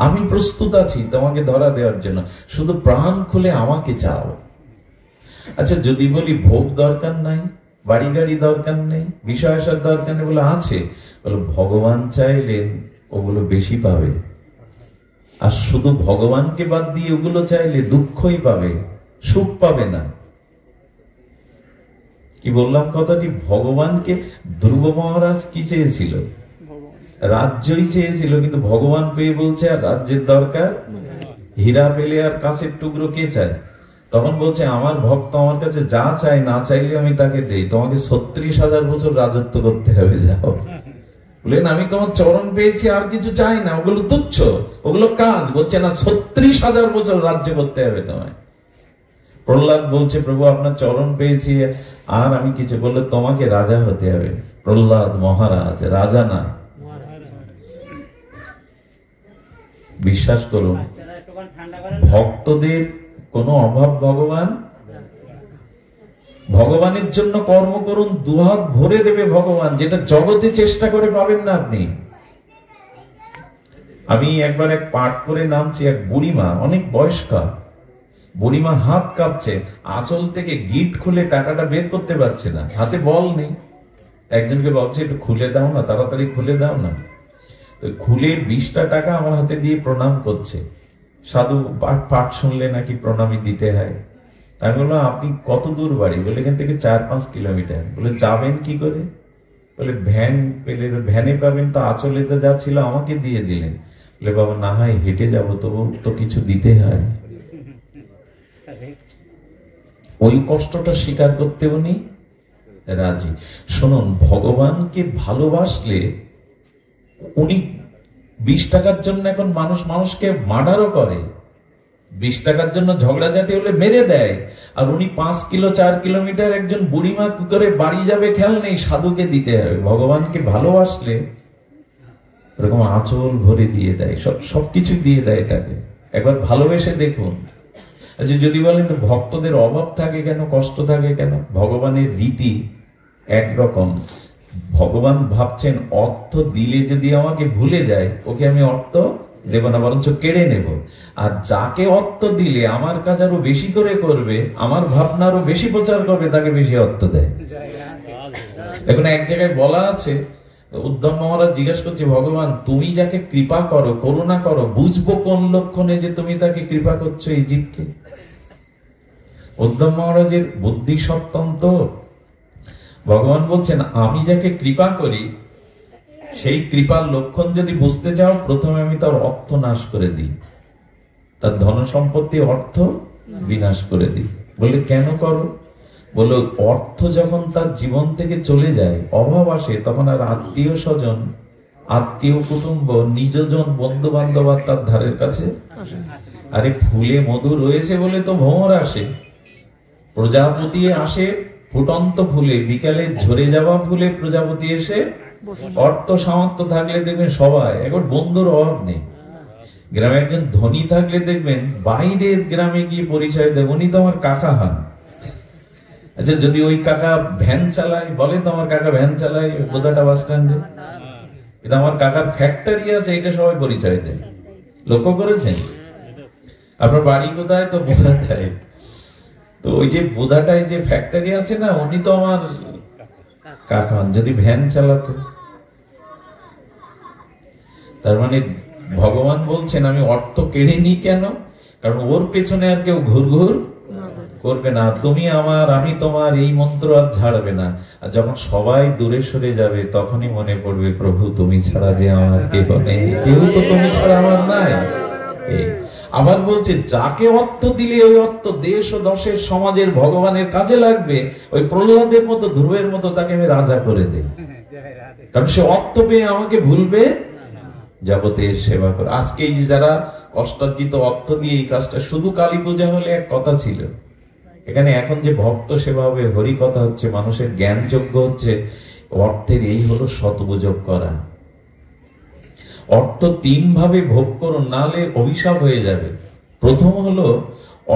আমি প্রস্তুত আছি তোমাকে ধরা দেওয়ার জন্য, শুধু প্রাণ খুলে আমাকে চাও। আচ্ছা, যদি বলি ভোগ দরকার নাই, বাড়ি গাড়ি দরকার নেই, বিষয় আসার দরকার নেই, বলে আছে, বলো ভগবান চাইলেন ওগুলো বেশি পাবে। আর শুধু ভগবানকে বাদ দিয়ে ওগুলো চাইলে দুঃখই পাবে, সুখ পাবে না। কি বললাম কথাটি? ভগবানকে ধ্রুব মহারাজ কি চেয়েছিল? রাজ্যই চেয়েছিল, কিন্তু ভগবান পেয়ে বলছে আর রাজ্যের দরকার? হীরা পেলে আর কাছের টুকরো কে চায়? তখন বলছে আমার ভক্ত আমার কাছে যা চাই, না চাইলে আমি তাকে দেই, তোমাকে 36,000 বছর রাজত্ব করতে হবে, যাও। বলেন আমি তোমার চরণ পেয়েছি, আর কিছু চাই না, ওগুলো তুচ্ছ, ওগুলো কাজ। বলছে না, 36,000 বছর রাজ্য করতে হবে তোমায়। প্রহ্লাদ বলছে প্রভু আপনার চরণ পেয়েছি আর আমি কিছু, বললে তোমাকে রাজা হতে হবে। প্রহ্লাদ মহারাজ, রাজা না। বিশ্বাস করুন, ভক্তদের কোনো অভাব ভগবান ভগবানের জন্য কর্ম করুন, দুহাত ভরে দেবে ভগবান, যেটা জগতে চেষ্টা করে পাবেন না আপনি। আমি একবার এক পাঠ করে নামছি, এক বুড়িমা, অনেক বয়স্কা বুড়িমা, হাত কাঁপছে, আঁচল থেকে গিট খুলে টাকাটা বের করতে পারছে না, হাতে বল নেই। একজনকে বলছে একটু খুলে দাও না, তাড়াতাড়ি খুলে দাও না। খুলে 20টা টাকা আমার হাতে দিয়ে প্রণাম করছে। সাধু পাঠ শুনলে নাকি প্রণামী দিতে হয়। আমি বললাম আপনি কত দূর বাড়ি? বলে এখান থেকে 4-5 কিলোমিটার। বলে যাবেন কি করে? বলে ভ্যান পেলে, ভ্যানে পাবেন তো, আঁচলে তো যা ছিল আমাকে দিয়ে দিলেন। বলে বাবা না হয় হেঁটে যাবো, তবু তো কিছু দিতে হয়। ওই কষ্টটা স্বীকার করতে উনি রাজি। শুনুন, ভগবানকে ভালোবাসলে উনি 20 টাকার জন্য এখন মানুষকে মার্ডারও করে, 20 টাকার জন্য ঝগড়াঝাটি হলে মেরে দেয়। আর উনি 5 কিলো 4 কিলোমিটার একজন বুড়িমা কি করে বাড়ি যাবে খেয়াল নেই, সাধুকে দিতে হবে। ভগবানকে ভালোবাসলে এরকম আঁচল ভরে দিয়ে দেয়, সবকিছু দিয়ে দেয় তাকে। একবার ভালোবেসে দেখুন। আচ্ছা, যদি বলেন ভক্তদের অভাব থাকে কেন, কষ্ট থাকে কেন? ভগবানের রীতি একরকম। ভগবান ভাবছেন অর্থ দিলে যদি আমাকে ভুলে যায়, ওকে আমি অর্থ দেব না, বরঞ্চ কেড়ে নেব। আর যাকে অর্থ দিলে আমার কাজ আরো বেশি করে করবে, আমার ভাবনা আরো বেশি প্রচার করবে, তাকে বেশি অর্থ দেয়। এখন এক জায়গায় বলা আছে, উদ্ধব মহারাজ জিজ্ঞেস করছে, ভগবান তুমি যাকে কৃপা করো, করুণা করো, বুঝবো কোন লক্ষণে যে তুমি তাকে কৃপা করছো এই জীবকে? উদ্ধব মহারাজের বুদ্ধি সত্যন্ত। ভগবান বলছেন আমি যাকে কৃপা করি, সেই কৃপার লক্ষণ যদি বুঝতে চাও, প্রথমে আমি তার অর্থ নাশ করে দিই, তার ধন সম্পত্তি অর্থ বিনাশ করে দিই। বলে কেন করো? বলো অর্থ যখন তার জীবন থেকে চলে যায়, অভাব আসে, তখন আর আত্মীয় স্বজন, আত্মীয় কুটুম্ব, নিজজন, বন্ধু বান্ধব তার ধারের কাছে। আরে ফুলে মধু রয়েছে বলে তো ভ্রমর আসে, প্রজাপতি আসে ফুটন্ত ফুলে, বিকালে ঝরে যাওয়া ফুলে প্রজাপতি এসে। অর্থ সামর্থ্য থাকলে দেখবেন সবাই, এখন বন্ধুর অভাব নেই। গ্রামে একজন ধনী থাকলে দেখবেন বাইরের গ্রামে গিয়ে পরিচয় দেয়, উনি তো আমার কাকা হন। আচ্ছা, যদি ওই কাকা ভ্যান চালায়, বলে তো আমার কাকা ভ্যান চালায় বোদাটা বাস স্ট্যান্ডে, কিন্তু আমার কাকার ফ্যাক্টরি আছে, এটা সবাই পরিচয় দেয়। লক্ষ্য করেছেন? আপনার বাড়ি কোথায়? তো বোদাটায়। তো ওই যে বোদাটায় যে ফ্যাক্টরি আছে না, উনি তো আমার কাকা। যদি ভ্যান চালাতো, তার মানে ভগবান বলছেন আমি অর্থ কেড়ে নিই কেন? কারণ ওর পেছনে আর কেউ ঘুরঘুর করবে না। তুমি আমার, আমি তোমার, এই মন্ত্র আর ঝাড়বে না। আর যখন সবাই দূরে সরে যাবে, তখনই মনে পড়বে প্রভু তুমি ছাড়া যে আমার কেউ নেই, কেউ তো তুমি ছাড়া আমার নাই। আবার বলছে যাকে অর্থ দিলে ওই অর্থ দেশ ও দশের সমাজের ভগবানের কাজে লাগবে, ওই প্রহ্লাদের মতো, ধ্রুবের মতো তাকে আমি রাজা করে দেই। কারণ সে অর্থ পেয়ে আমাকে ভুলবে, জগতের সেবা করে। আজকে এই যারা কষ্টার্জিত অর্থ দিয়ে এই কাজটা, শুধু কালী পূজা হলে এক কথা ছিল, এখানে এখন যে ভক্ত সেবা হবে, হরি কথা হচ্ছে, মানুষের জ্ঞান যোগ্য হচ্ছে, অর্থের এই হলো সদুপযোগ করা। অর্থ 3 ভাবে ভোগ করুন, নালে অভিশাপ হয়ে যাবে। প্রথম হলো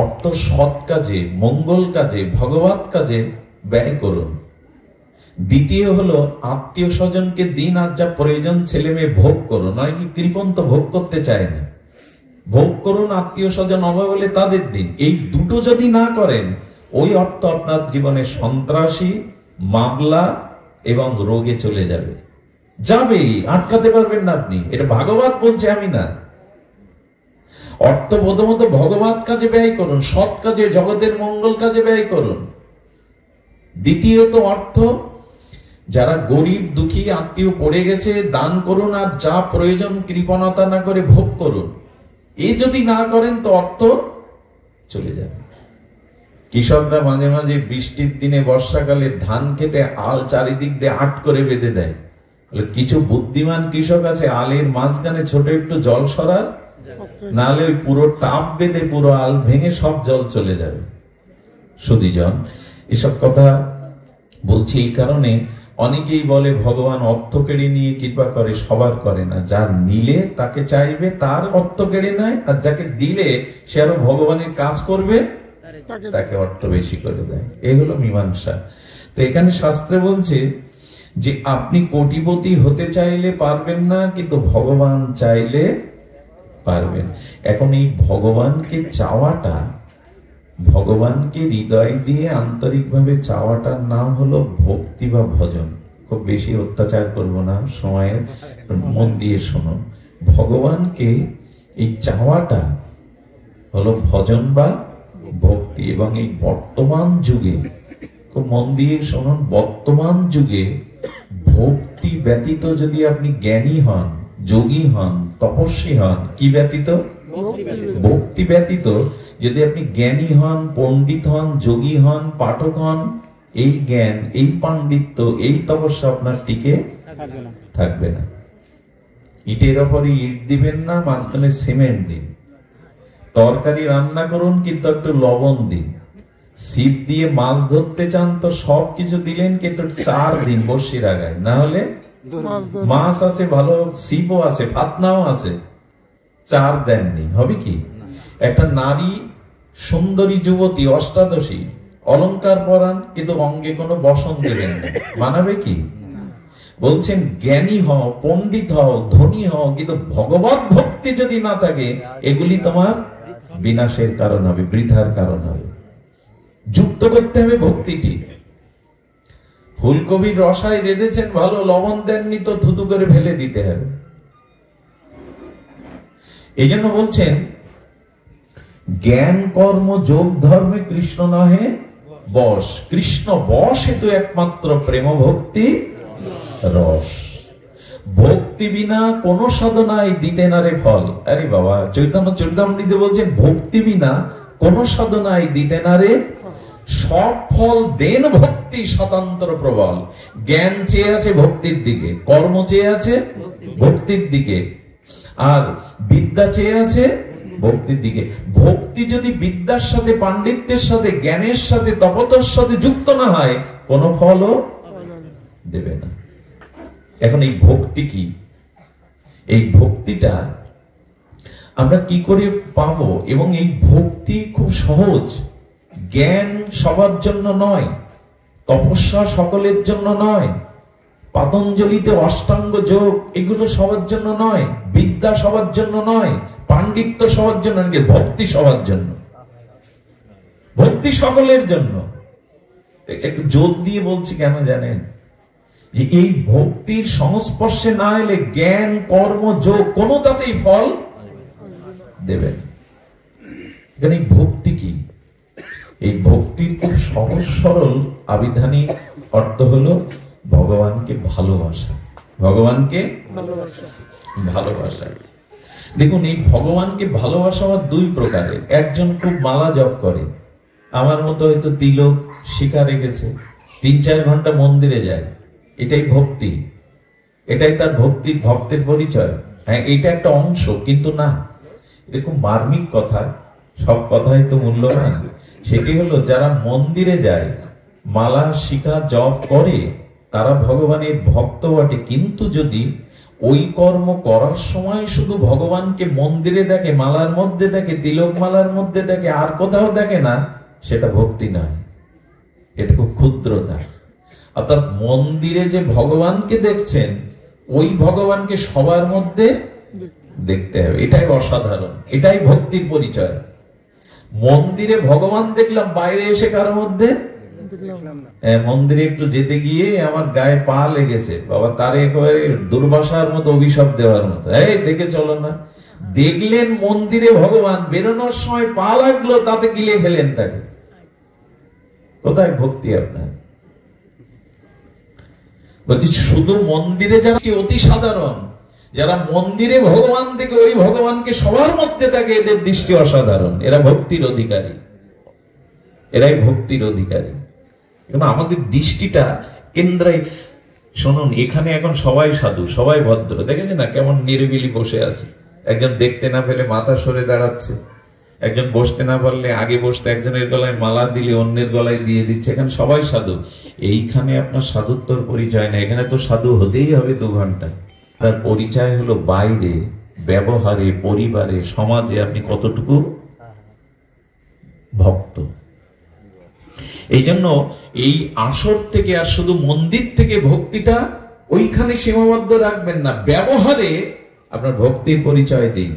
অর্থ সৎ কাজে, মঙ্গল কাজে, ভগবত কাজে ব্যয় করুন। দ্বিতীয় হলো আত্মীয় স্বজনকে দিন, আর যা প্রয়োজন ছেলে মেয়ে ভোগ করুন। নয় কি কৃপন্ত ভোগ করতে চায় না, ভোগ করুন, আত্মীয় স্বজন অভাব হলে তাদের দিন। এই দুটো যদি না করেন, ওই অর্থ আপনার জীবনে সন্ত্রাসী, মামলা এবং রোগে চলে যাবে, যাবেই, আটকাতে পারবেন না আপনি। এটা ভাগবত বলছে, আমি না। অর্থ প্রথমত ভগবত কাজে ব্যয় করুন, সৎ কাজে, জগতের মঙ্গল কাজে ব্যয় করুন। দ্বিতীয়ত অর্থ যারা গরিব দুঃখী আত্মীয় পড়ে গেছে দান করুন, আর যা প্রয়োজন কৃপণতা না করে ভোগ করুন। এই যদি না করেন তো অর্থ চলে যাবে। কৃষকরা মাঝে মাঝে বৃষ্টির দিনে, বর্ষাকালে ধান খেতে আল চারিদিক দিয়ে আট করে বেঁধে দেয়। কিছু বুদ্ধিমান কৃষক আছে, আলের মাঝখানে ছোট একটু জল সরার, নাহলে ওই পুরো টাপ বেঁধে পুরো আল ভেঙে সব জল চলে যাবে। সুধীজন, এসব কথা বলছি এই কারণে, অনেকেই বলে ভগবান অর্থ কেড়ে নিয়ে কৃপা করে, সবার করে না। যার নিলে তাকে চাইবে, তার অর্থ কেড়ে নেয়, আর যাকে দিলে সে আরো ভগবানের কাজ করবে তাকে অর্থ বেশি করে দেয়। এই হলো মীমাংসা। তো এখানে শাস্ত্রে বলছে যে আপনি কোটিপতি হতে চাইলে পারবেন না, কিন্তু ভগবান চাইলে পারবেন। এখন এই ভগবানকে চাওয়াটা, ভগবানকে হৃদয় দিয়ে আন্তরিকভাবে চাওয়াটার নাম হলো ভক্তি বা ভজন। খুব বেশি অত্যাচার করব না, সময়ের মন দিয়ে শোনো। ভগবানকে এই চাওয়াটা হলো ভজন বা ভক্তি। এবং এই বর্তমান যুগে, খুব মন দিয়ে শুনুন, বর্তমান যুগে ভক্তি ব্যতীত যদি আপনি জ্ঞানী হন, যোগী হন, তপস্বী হন, কি ব্যতীত? ভক্তি ব্যতীত যদি আপনি জ্ঞানী হন, পণ্ডিত হন, যোগী হন, পাঠক হন, এই জ্ঞান, এই পাণ্ডিত্য, এই তপস্যা আপনার টিকে থাকবে না। ইটের ওপরে ইট দিবেন না, মাঝখানে সিমেন্ট দিন। তরকারি রান্না করুন, কিন্তু একটু লবণ দিন। ছিপ দিয়ে মাছ ধরতে চান তো সবকিছু দিলেন, কিন্তু 4 দিন বসির আগায়, না হলে মাছ আছে ভালো, ছিপও আছে, ফাতনাও আছে, 4 দেননি, হবে কি? একটা নারী সুন্দরী যুবতী, অষ্টাদশী, অলংকার পরান, কিন্তু অঙ্গে কোনো বসন দেবেন না, মানাবে কি? বলছেন জ্ঞানী হও, পণ্ডিত হও, ধনী হও, কিন্তু ভগবত ভক্তি যদি না থাকে, এগুলি তোমার বিনাশের কারণ হবে, বৃথার কারণ হবে। যুক্ত করতে হবে ভক্তিটি। ফুলকপির রসায় রেঁধেছেন ভালো, লবণ দেননি তো থুতু করে ফেলে দিতে হবে। এই জন্য বলছেন জ্ঞান কর্ম যোগ ধর্মে কৃষ্ণ নহে বশ, কৃষ্ণ বশ হেতু একমাত্র প্রেম ভক্তি রস। ভক্তি বিনা কোন সাধনায় দিতে না রে ফল। আরে বাবা, চৈতন্য চরিতামৃতে বলছেন ভক্তি বিনা কোন সাধনায় দিতে না রে সব ফল দেন ভক্তি স্বতন্ত্র প্রবল। জ্ঞান চেয়ে আছে ভক্তির দিকে, কর্ম চেয়ে আছে ভক্তির দিকে, আর বিদ্যা চেয়ে আছে ভক্তির দিকে। ভক্তি যদি বিদ্যার সাথে, পাণ্ডিত্যের সাথে, জ্ঞানের সাথে, তপতার সাথে যুক্ত না হয়, কোন ফলও দেবে না। এখন এই ভক্তি কি? এই ভক্তিটা আমরা কি করে পাবো? এবং এই ভক্তি খুব সহজ। জ্ঞান সবার জন্য নয়, তপস্যা সকলের জন্য নয়, পতঞ্জলিতে অষ্টাঙ্গ যোগ এগুলো সবার জন্য নয়, বিদ্যা সবার জন্য নয়, পাণ্ডিত্য সবার জন্য নয়, ভক্তি সবার জন্য। ভক্তি সকলের জন্য। একটু জোর দিয়ে বলছি কেন জানেন? যে এই ভক্তির সংস্পর্শে না এলে জ্ঞান, কর্ম, যোগ কোনটাতেই ফল দেবেন। এখানে ভক্তি কি? এই ভক্তির খুব সহজ সরল আবিধানিক অর্থ হলো ভগবানকে ভালোবাসা। ভগবানকে ভালোবাসা। দেখুন, এই ভগবানকে ভালোবাসা 2 প্রকারের। একজন খুব মালা জপ করে, আমার মতো হয়তো তিলক শিখা রেখেছে, 3-4 ঘন্টা মন্দিরে যায়, এটাই ভক্তি, এটাই তার ভক্তির ভক্তের পরিচয়। হ্যাঁ, এটা একটা অংশ, কিন্তু না, এটা খুব মার্মিক কথা, সব কথাই তো মূল্যবান। সেটি হলো যারা মন্দিরে যায়, মালা শিখা জপ করে, তারা ভগবানের ভক্ত বটে, কিন্তু যদি ওই কর্ম করার সময় শুধু ভগবানকে মন্দিরে দেখে, মালার মধ্যে দেখে, তিলক মালার মধ্যে দেখে, আর কোথাও দেখে না, সেটা ভক্তি নয়, এটা খুব ক্ষুদ্রতা। অর্থাৎ মন্দিরে যে ভগবানকে দেখছেন, ওই ভগবানকে সবার মধ্যে দেখতে হবে, এটাই অসাধারণ, এটাই ভক্তির পরিচয়। মন্দিরে ভগবান দেখলাম, বাইরে এসে কারোর মধ্যে মন্দিরে একটু যেতে গিয়ে আমার গায়ে পা লেগেছে, বাবা তার একেবারে দুর্বাসার মতো, অভিশাপ দেওয়ার মতো, এই দেখে চলো না। দেখলেন মন্দিরে ভগবান, বেরোনোর সময় পা লাগলো, তাতে গিলে ফেলেন তাকে। কোথায় ভক্তি আপনার? বলছি শুধু মন্দিরে যারা অতি সাধারণ, যারা মন্দিরে ভগবান দেখে ওই ভগবানকে সবার মধ্যে থাকে, এদের দৃষ্টি অসাধারণ, এরা ভক্তির অধিকারী, এরাই ভক্তির অধিকারী। এবং আমাদের দৃষ্টিটা কেন্দ্রে, শুনুন, এখানে এখন সবাই সাধু, সবাই ভদ্র, দেখেছেন না কেমন নিরিবিলি বসে আছে। একজন দেখতে না পেলে মাথা সরে দাঁড়াচ্ছে, একজন বসতে না পারলে আগে বসতে, একজনের গলায় মালা দিলে অন্যের গলায় দিয়ে দিচ্ছে, এখানে সবাই সাধু। এইখানে আপনার সাধুত্বর পরিচয় না, এখানে তো সাধু হতেই হবে 2 ঘন্টা। তার পরিচয় হলো বাইরে, ব্যবহারে, পরিবারে, সমাজে আপনি কতটুকু ভক্ত। এই জন্য এই আসর থেকে আর শুধু মন্দির থেকে ভক্তিটা ওইখানে সীমাবদ্ধ রাখবেন না, ব্যবহারে আপনার ভক্তির পরিচয় দিন।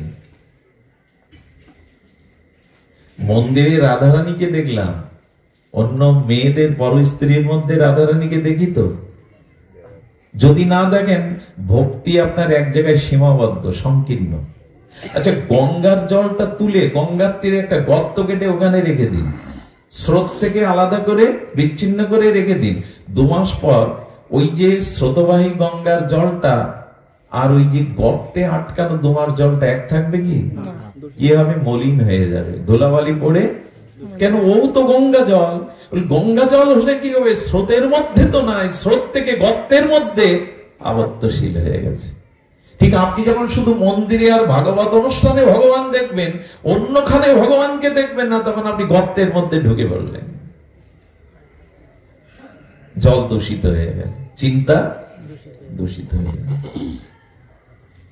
মন্দিরে রাধারানীকে দেখলাম, অন্য মেয়েদের পর স্ত্রীর মধ্যে রাধারানীকে দেখি তো? যদি না দেখেন, ভক্তি আপনার এক জায়গায় সীমাবদ্ধ, সংকীর্ণ। আচ্ছা, গঙ্গার জলটা তুলে গঙ্গার তীরে একটা গর্ত কেটে ওখানে রেখে দিন, স্রোত থেকে আলাদা করে বিচ্ছিন্ন করে রেখে দিন। 2 মাস পর ওই যে স্রোতবাহী গঙ্গার জলটা আর ওই যে গর্তে আটকানো দুমার জলটা এক থাকবে কি? কি হবে? মলিন হয়ে যাবে, ধুলাবালি পড়ে। কেন? ও তো গঙ্গা জল। গঙ্গা জল হলে কি হবে? স্রোতের মধ্যে তো নাই, স্রোত থেকে গর্তের মধ্যে আবদ্ধশীল হয়ে গেছে। ঠিক আপনি যখন শুধু মন্দিরে আর ভাগবত অনুষ্ঠানে ভগবান দেখবেন, অন্যখানে ভগবানকে দেখবেন না, তখন আপনি গর্তের মধ্যে ঢুকে পড়লেন, জল দূষিত হয়ে গেল, চিন্তা দূষিত হয়ে গেল।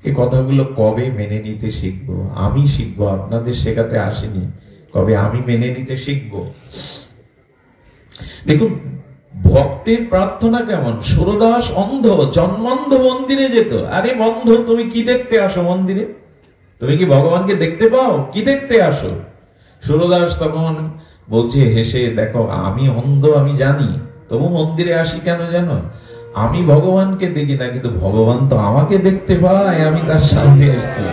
এই কথাগুলো কবে মেনে নিতে শিখবো? আমি শিখবো, আপনাদের শেখাতে আসেনি। কবে আমি মেনে নিতে শিখবো? দেখুন ভক্তের প্রার্থনা কেমন। সুরদাস অন্ধ, জন্মান্ধ মন্দিরে যেত। আরে বন্ধ, তুমি কি দেখতে আসো মন্দিরে? তুমি কি ভগবানকে দেখতে পাও? কি দেখতে আসো? সুরদাস তখন বলছে হেসে, দেখো আমি অন্ধ, আমি জানি, তবু মন্দিরে আসি কেন জানো? আমি ভগবানকে দেখি না, কিন্তু ভগবান তো আমাকে দেখতে পায়, আমি তার সামনে এসেছি।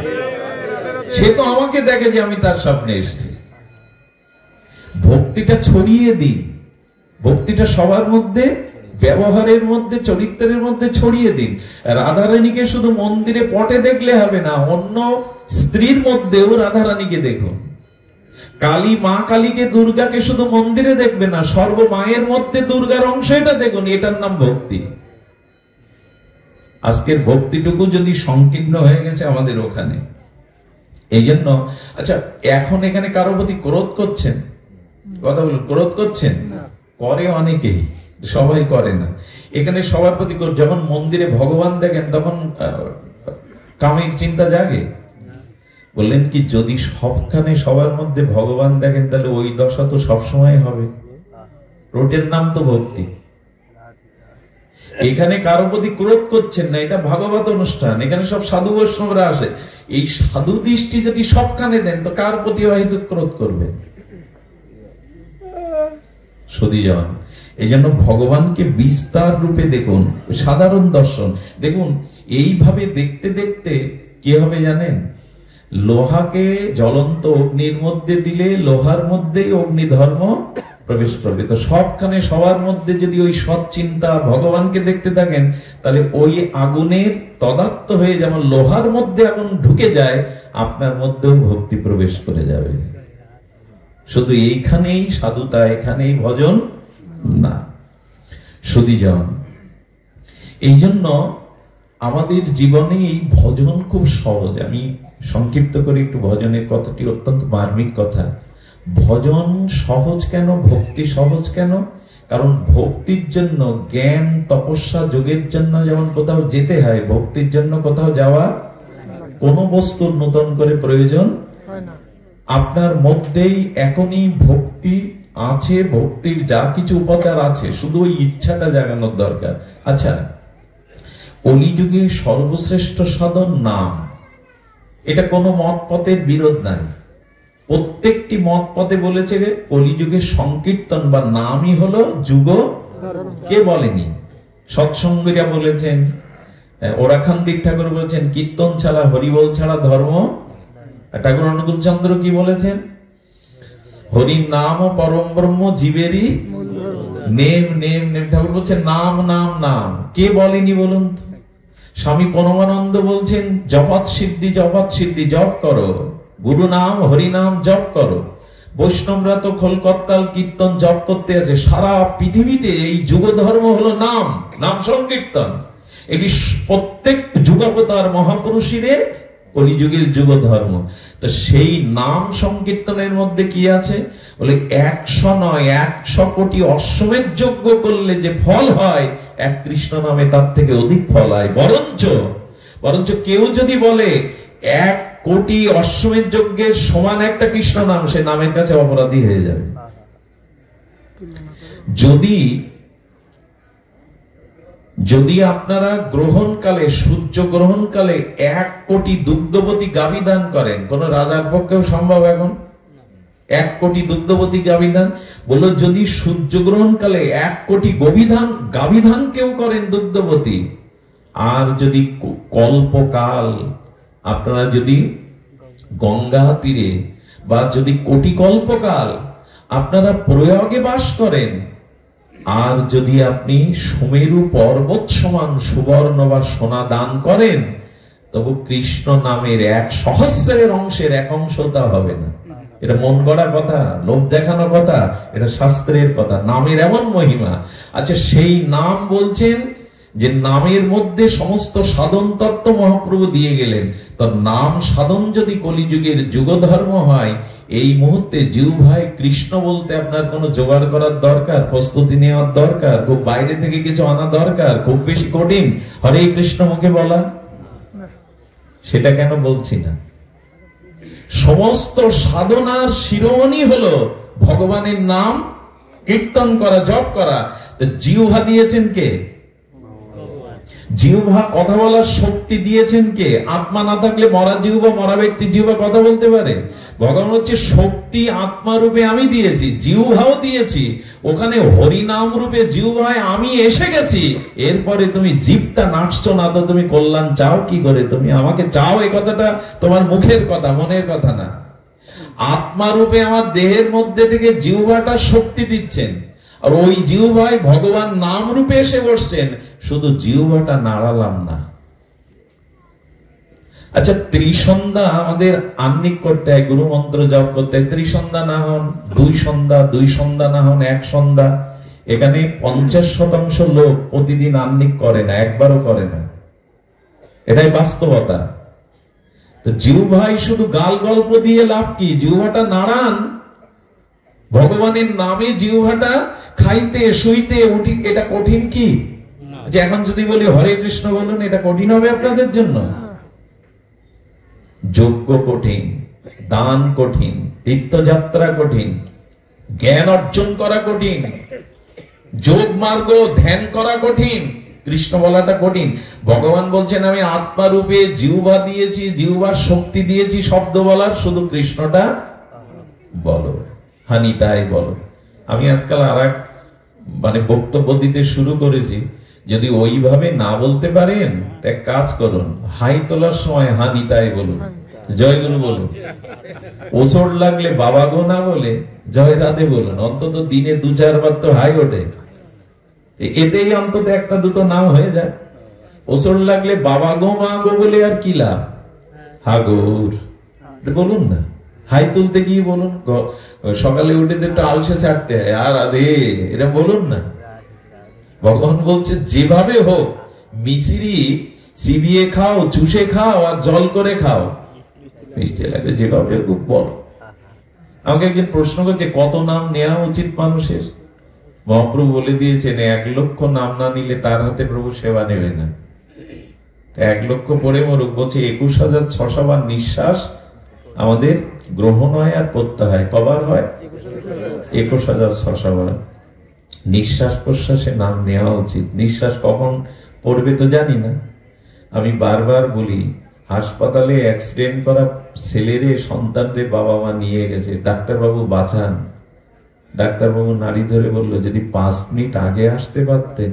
সে তো আমাকে দেখে যে আমি তার সামনে এসেছি। ভক্তিটা ছড়িয়ে দিন, ভক্তিটা সবার মধ্যে, ব্যবহারের মধ্যে, চরিত্রের মধ্যে ছড়িয়ে দিন। রাধারানীকে শুধু মন্দিরে পটে দেখলে হবে না, অন্য স্ত্রীর মধ্যেও রাধারানীকে দেখুন। কালী, মা কালীকে, দুর্গাকে শুধু মন্দিরে দেখবে না, সর্বমায়ের মধ্যে দুর্গার অংশ, এটা দেখুন। এটার নাম ভক্তি। আজকের ভক্তিটুকু যদি সংকীর্ণ হয়ে গেছে আমাদের ওখানে। এই জন্য আচ্ছা, এখন এখানে কারো প্রতি ক্রোধ করছেন? কথা বলুন, ক্রোধ করছেন? করে অনেকেই, সবাই করে না। এখানে সবার প্রতি যখন মন্দিরে ভগবান দেখেন তখন কামের চিন্তা জাগে? বললেন কি, যদি সবখানে সবার মধ্যে ভগবান দেখেন তাহলে ওই দশা তো সবসময় হবে। রোটের নাম তো ভক্তি। এখানে কারো প্রতি ক্রোধ করছেন না, এটা ভাগবত অনুষ্ঠান, এখানে সব সাধু বৈষ্ণবরা আসে। এই সাধু দৃষ্টি যদি সবখানে দেন তো কার প্রতি হয়তো ক্রোধ করবেন? সদীজন। এই জন্য ভগবানকে বিস্তার রূপে দেখুন, সাধারণ দর্শন দেখুন। এইভাবে দেখতে দেখতে কি হবে জানেন? লোহাকে জ্বলন্ত অগ্নির মধ্যে দিলে লোহার মধ্যেই অগ্নি ধর্ম প্রবেশ করবে। তো সবখানে সবার মধ্যে যদি ওই সৎ চিন্তা ভগবানকে দেখতে থাকেন, তাহলে ওই আগুনের তদাত্ম হয়ে যেমন লোহার মধ্যে আগুন ঢুকে যায়, আপনার মধ্যেও ভক্তি প্রবেশ করে যাবে। শুধু এইখানেই সাধুতা, এখানেই ভজন না। সুধীজন, এই জন্য আমাদের জীবনে এই ভজন খুব সহজ। আমি সংক্ষিপ্ত করে একটু ভজনের কথাটি, অত্যন্ত মার্মিক কথা। ভজন সহজ কেন? ভক্তি সহজ কেন? কারণ ভক্তির জন্য জ্ঞান, তপস্যা, যোগের জন্য যেমন কোথাও যেতে হয়, ভক্তির জন্য কোথাও যাওয়া, কোনো বস্তুর নতুন করে প্রয়োজন হয় না। আপনার মধ্যেই এখনই ভক্তি আছে, ভক্তির যা কিছু উপচার আছে, শুধু ওই ইচ্ছাটা জাগানোর দরকার। আচ্ছা, কলিযুগে সর্বশ্রেষ্ঠ সাধন নাম, এটা কোনো মত পথের বিরোধ নাই। প্রত্যেকটি মত পথে বলেছে কলিযুগে সংকীর্তন বা নামই হলো যুগ। কে বলেনি? সৎসঙ্গীরা বলেছেন, ওরাখান্দিক ঠাকুর বলেছেন কীর্তন ছাড়া, হরিবল ছাড়া ধর্ম। ঠাকুর অনুকূল চন্দ্র কি বলেছেন? হরির নাম ও পরম ব্রহ্ম জীবেরই নেম নেম নেম। ঠাকুর বলছেন নাম নাম নাম। কে বলেনি বলুন তো? স্বামী পরমানন্দ বলছেন জপৎ সিদ্ধি, জপৎ সিদ্ধি, জপ করো, গুরু নাম হরি নাম জপ করো। বৈষ্ণবরা তো খোলকত্তাল কীর্তন জপ করতে আছে। সারা পৃথিবীতে এই যুগ ধর্ম হলো নাম, নাম সংকীর্তন। এটি প্রত্যেক যুগাবতার মহাপুরুষের কলিযুগের যুগ ধর্ম। তো সেই নাম সংকীর্তনের মধ্যে কি আছে? বলে 100 নয় 100 কোটি অশ্বমেধ যজ্ঞ করলে যে ফল হয়, এক কৃষ্ণ নামে তার থেকে অধিক ফল হয়। বরঞ্চ কেউ যদি বলে 1 কোটি অশ্বমেধ যজ্ঞের সমান একটা কৃষ্ণ নাম, সে নামের কাছে অপরাধী হয়ে যাবে। যদি আপনারা গ্রহণকালে, সূর্য গ্রহণকালে 1 কোটি দুগ্ধবতী গাভী দান করেন, কোন রাজার পক্ষেও সম্ভব এখন 1 কোটি দুগ্ধবতী গাভী দান? বললো যদি সূর্য গ্রহণকালে 1 কোটি গাভী দান কেউ করেন দুগ্ধবতী, আর যদি কল্পকাল আপনারা যদি গঙ্গা তীরে বা যদি কোটি কল্পকাল আপনারা প্রয়াগে বাস করেন, আর যদি আপনি সুমেরু পর্বত সমান সুবর্ণ বা সোনা দান করেন, তবু কৃষ্ণ নামের 1/1000 অংশের 1 অংশটা হবে না। এটা মন গড়া কথা, লোভ দেখানোর কথা, এটা শাস্ত্রের কথা। নামের এমন মহিমা। আচ্ছা, সেই নাম বলছেন যে নামের মধ্যে সমস্ত সাধন তত্ত্ব মহাপ্রভু দিয়ে গেলেন। তো নাম সাধন যদি কলিযুগের যুগধর্ম হয়, এই মুহূর্তে জিহ্বায় কৃষ্ণ বলতে আপনার কোনো জোগাড় করার দরকার, প্রস্তুতি নেওয়ার দরকার, খুব বাইরে থেকে কিছু আনা দরকার, খুব বেশি কঠিন হরে কৃষ্ণ মুখে বলা? সেটা কেন বলছি না। সমস্ত সাধনার শিরোমণি হলো ভগবানের নাম কীর্তন করা, জপ করা। তো জিহ্বা দিয়েছেন কে? জিহ্বা কথা বলার শক্তি দিয়েছেন কে? আত্মা না থাকলে মরা জিহ্বা, মরা ব্যক্তি জিহ্বা কথা বলতে পারে? ভগবান হচ্ছে শক্তি আত্মা রূপে আমি দিয়েছি, জিহ্বাও দিয়েছি, ওখানে হরিনাম রূপে জিহ্বায় আমি এসে গেছি। এরপরে তুমি জিভটা নাচছো না তো তুমি কল্যাণ চাও কি করে? তুমি আমাকে চাও, এই কথাটা তোমার মুখের কথা, মনের কথা না। আত্মা রূপে আমার দেহের মধ্যে থেকে জিহ্বাটা শক্তি দিচ্ছেন, আর ওই জিহ্বায় ভগবান নাম রূপে এসে বসছেন, শুধু জিহ্বাটা নাড়ালাম না। আচ্ছা, ত্রিসন্ধ্যা আমাদের আহ্নিক করতে হয়, গুরু মন্ত্র জপ করতে হয়। ত্রিসন্ধ্যা না হন 2 সন্ধ্যা, 2 সন্ধ্যা না হন 1 সন্ধ্যা। এখানে 50% লোক প্রতিদিন আহ্নিক করে না, একবারও করে না। এটাই বাস্তবতা। তো জিহ্বাই শুধু গাল গল্প দিয়ে লাভ কি? জিহ্বাটা নাড়ান, ভগবানের নামে জিহ্বাটা খাইতে শুইতে উঠি। এটা কঠিন কি? যে এখন যদি বলি হরে কৃষ্ণ বলুন, এটা কঠিন হবে আপনাদের জন্য? যজ্ঞ কঠিন, দান কঠিন, তীর্থযাত্রা কঠিন, জ্ঞান অর্জন করা কঠিন, যোগ মার্গ ধ্যান করা কঠিন, কৃষ্ণ বলাটা কঠিন। ভগবান বলছেন আমি আত্মা রূপে জিহ্বা দিয়েছি, জিহ্বার শক্তি দিয়েছি শব্দ বলার, শুধু কৃষ্ণটা বলো, হানিটাই বলো। আমি আজকাল আরেক বক্তব্য দিতে শুরু করেছি, যদি ওইভাবে না বলতে পারেন এক কাজ করুন, হাই তোলার সময় হানিটাই বলুন, জয়গুরু বলুন। ওচড় লাগলে বাবা গো না বলে জয় রাধে বলুন। অন্তত দিনে 2-4 বার তো হাই ওঠে, এতেই অন্তত 1-2 নাম হয়ে যায়। ওচড় লাগলে বাবা গো মা গো বলে আর কি লাভ? হাগুর বলুন না, হাই তুলতে গিয়ে বলুন। সকালে উঠে তো একটু আলসে ছাড়তে হয়, আর আদে এটা বলুন না। ভগবান বলছে যেভাবে হোক মিশ্রি চিবিয়ে খাও, চুষে খাও, আর জল করে খাও, মিষ্টি লাগবে, যেভাবে হোক বলো। আমাকে একজন প্রশ্ন করছে কত নাম নেওয়া উচিত মানুষের? মহাপ্রভু বলে দিয়েছেন 1 লক্ষ নাম না নিলে তার হাতে প্রভু সেবা নেবে না। 1 লক্ষ পরে মরুক, বলছে 21,600 বার নিঃশ্বাস আমাদের গ্রহণ হয় আর প্রত্যাহার কবার হয়? 21,600 বার নিঃশ্বাস প্রশ্বাসে নাম নেওয়া উচিত। নিঃশ্বাস কখন পড়বে তো জানি না। আমি বারবার বলি, হাসপাতালে অ্যাক্সিডেন্ট করা ছেলেরে সন্তানরে বাবা মা নিয়ে গেছে, ডাক্তারবাবু বাঁচান। ডাক্তারবাবু নাড়ি ধরে বলল যদি 5 মিনিট আগে আসতে পারতেন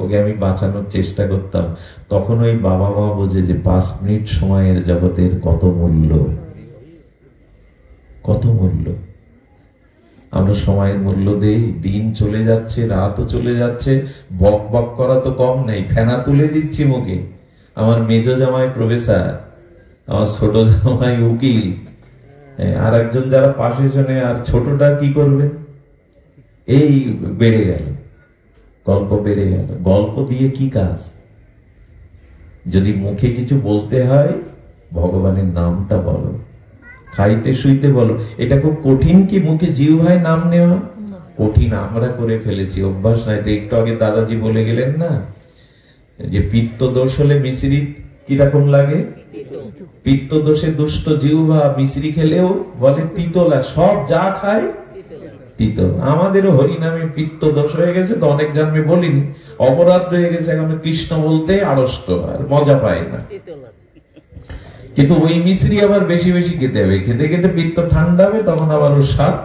ওকে আমি বাঁচানোর চেষ্টা করতাম। তখন ওই বাবা মা বোঝে যে 5 মিনিট সময়ের জগতের কত মূল্য, কত মূল্য। আমরা সময়ের মূল্য দেই, দিন চলে যাচ্ছে, রাতও চলে যাচ্ছে, বক বক করা তো কম নেই, ফেনা তুলে দিচ্ছি মুখে। আমার মেজো জামাই প্রফেসর, আমার ছোট জামাই উকিল, আর একজন যারা পাশে শোনে, আর ছোটটা কি করবে? এই বেড়ে গেল, গল্প বেড়ে গেল। গল্প দিয়ে কি কাজ? যদি মুখে কিছু বলতে হয় ভগবানের নামটা বলো, খাইতে শুইতে বলো। এটা খুব কঠিন কি মুখে জিহ্বায় নাম নেওয়া? কঠিন আমরা করে ফেলেছি, অভ্যাস নাই। তো একটু আগে দাদাজি বলে গেলেন না যে পিত্ত দোষ হলে মিশ্রি কিরকম লাগে? পিত্ত দোষে দুষ্ট জিহ্বা মিশ্রি খেলেও বলে তিতো লাগে। সব যা খায় তিত। আমাদেরও হরিনামে পিত্ত দোষ হয়ে গেছে তো, অনেক জন্মে বলিনি, অপরাধ রয়ে গেছে, এখন কৃষ্ণ বলতে আড়ষ্ট আর মজা পায় না। কিন্তু ওই মিশ্রি আবার বেশি বেশি খেতে হবে, খেতে খেতে পিত্ত ঠান্ডা হবে, তখন আবার ওর স্বাদ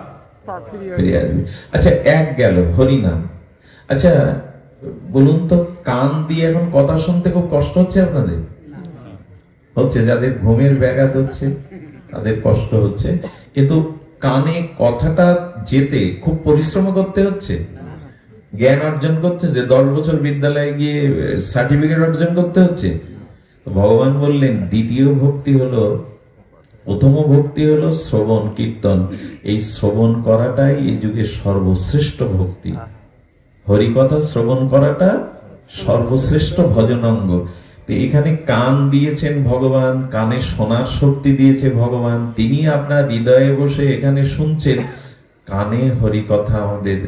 ফিরে আসবে। আচ্ছা, এক গেল হরিনাম। আচ্ছা বলুন তো, কান দিয়ে এখন কথা শুনতে খুব কষ্ট হচ্ছে আপনাদের? হচ্ছে, যাদের ঘুমের ব্যাঘাত হচ্ছে তাদের কষ্ট হচ্ছে, কিন্তু কানে কথাটা যেতে খুব পরিশ্রম করতে হচ্ছে, জ্ঞান অর্জন করতে হচ্ছে, 10 বছর বিদ্যালয়ে গিয়ে সার্টিফিকেট অর্জন করতে হচ্ছে। ভগবান বললেন দ্বিতীয় ভক্তি হলো, প্রথম ভক্তি হলো শ্রবণ কীর্তন। এই শ্রবণ করাটাই এই যুগে সর্বশ্রেষ্ঠ ভক্তি। হরিকথা শ্রবণ করাটা সর্বশ্রেষ্ঠ ভজনাঙ্গ। এখানে কান দিয়েছেন ভগবান, কানে শোনার শক্তি দিয়েছে ভগবান, তিনি আপনার হৃদয়ে বসে এখানে শুনছেন। কানে হরিকথা আমাদের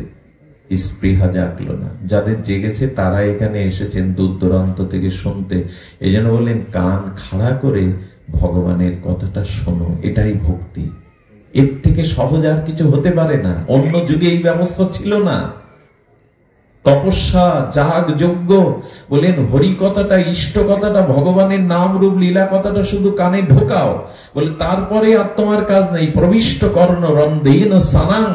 স্পৃহা জাগলো না, যাদের জেগেছে তারা এখানে এসেছেন দূর দূরান্ত থেকে শুনতে। এই জন্য বললেন কান খাড়া করে ভগবানের কথাটা শোনো, এটাই ভক্তি। এর থেকে সহজ আর কিছু হতে পারে না। অন্য যুগে এই ব্যবস্থা ছিল না। তপস্যা, যাগ, যজ্ঞ, বলেন হরি কথাটা, ইষ্ট কথাটা, ভগবানের নাম রূপ লীলা কথাটা শুধু কানে ঢোকাও, বলে তারপরে আর তোমার কাজ নেই। প্রবিষ্ট কর্ণ রন্ধেন সানাং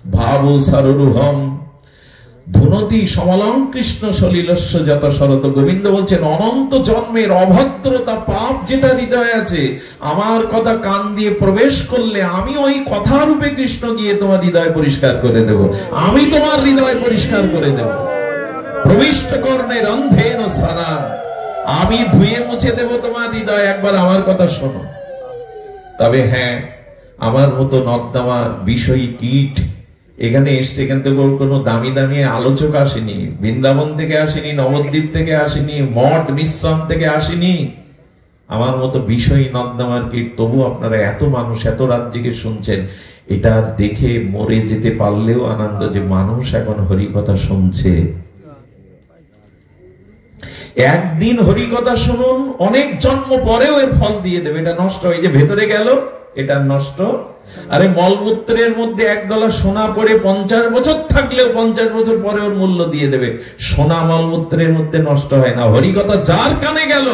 ভাব সারুহম ধুনতি সমলং কৃষ্ণ সলিলস্য যত শরত। গোবিন্দ বলছেন অনন্ত জন্মের অভদ্রতা পাপ যেটা হৃদয়ে আছে, আমার কথা কান দিয়ে প্রবেশ করলে আমি ওই কথা রূপে কৃষ্ণ গিয়ে তোমার হৃদয় পরিষ্কার করে দেব, আমি তোমার হৃদয় পরিষ্কার করে দেব। প্রবিষ্ট কর্ণে রন্ধেন সানাং, আমি ধুয়ে মুছে দেব তোমার হৃদয়, একবার আমার কথা শোনো। তবে হ্যাঁ, আমার মতো নর্দমা বিষয়ী কীট এখানে এসছে, এখান থেকে কোনো দামি দামি আলোচক আসেনি, বৃন্দাবন থেকে আসেনি, নবদ্বীপ থেকে আসেনি, মঠ মিশ্রম থেকে আসেনি, আমার মতো বিষয়ী নর্দমার কীট। তবু আপনারা এত মানুষ এত রাত জেগে শুনছেন, এটা দেখে মরে যেতে পারলেও আনন্দ যে মানুষ এখন হরিকথা শুনছে। একদিন হরিকথা শুনুন, অনেক জন্ম পরেও এর ফল দিয়ে দেবে। এটা নষ্ট হয়ে যে ভেতরে গেল, এটা নষ্ট। আরে মলমূত্রের মধ্যে একদলা সোনা পড়ে 50 বছর থাকলেও 50 বছর পরে ওর মূল্য দিয়ে দেবে। সোনা মলমূত্রের মধ্যে নষ্ট হয় না। হরিকথা যার কানে গেল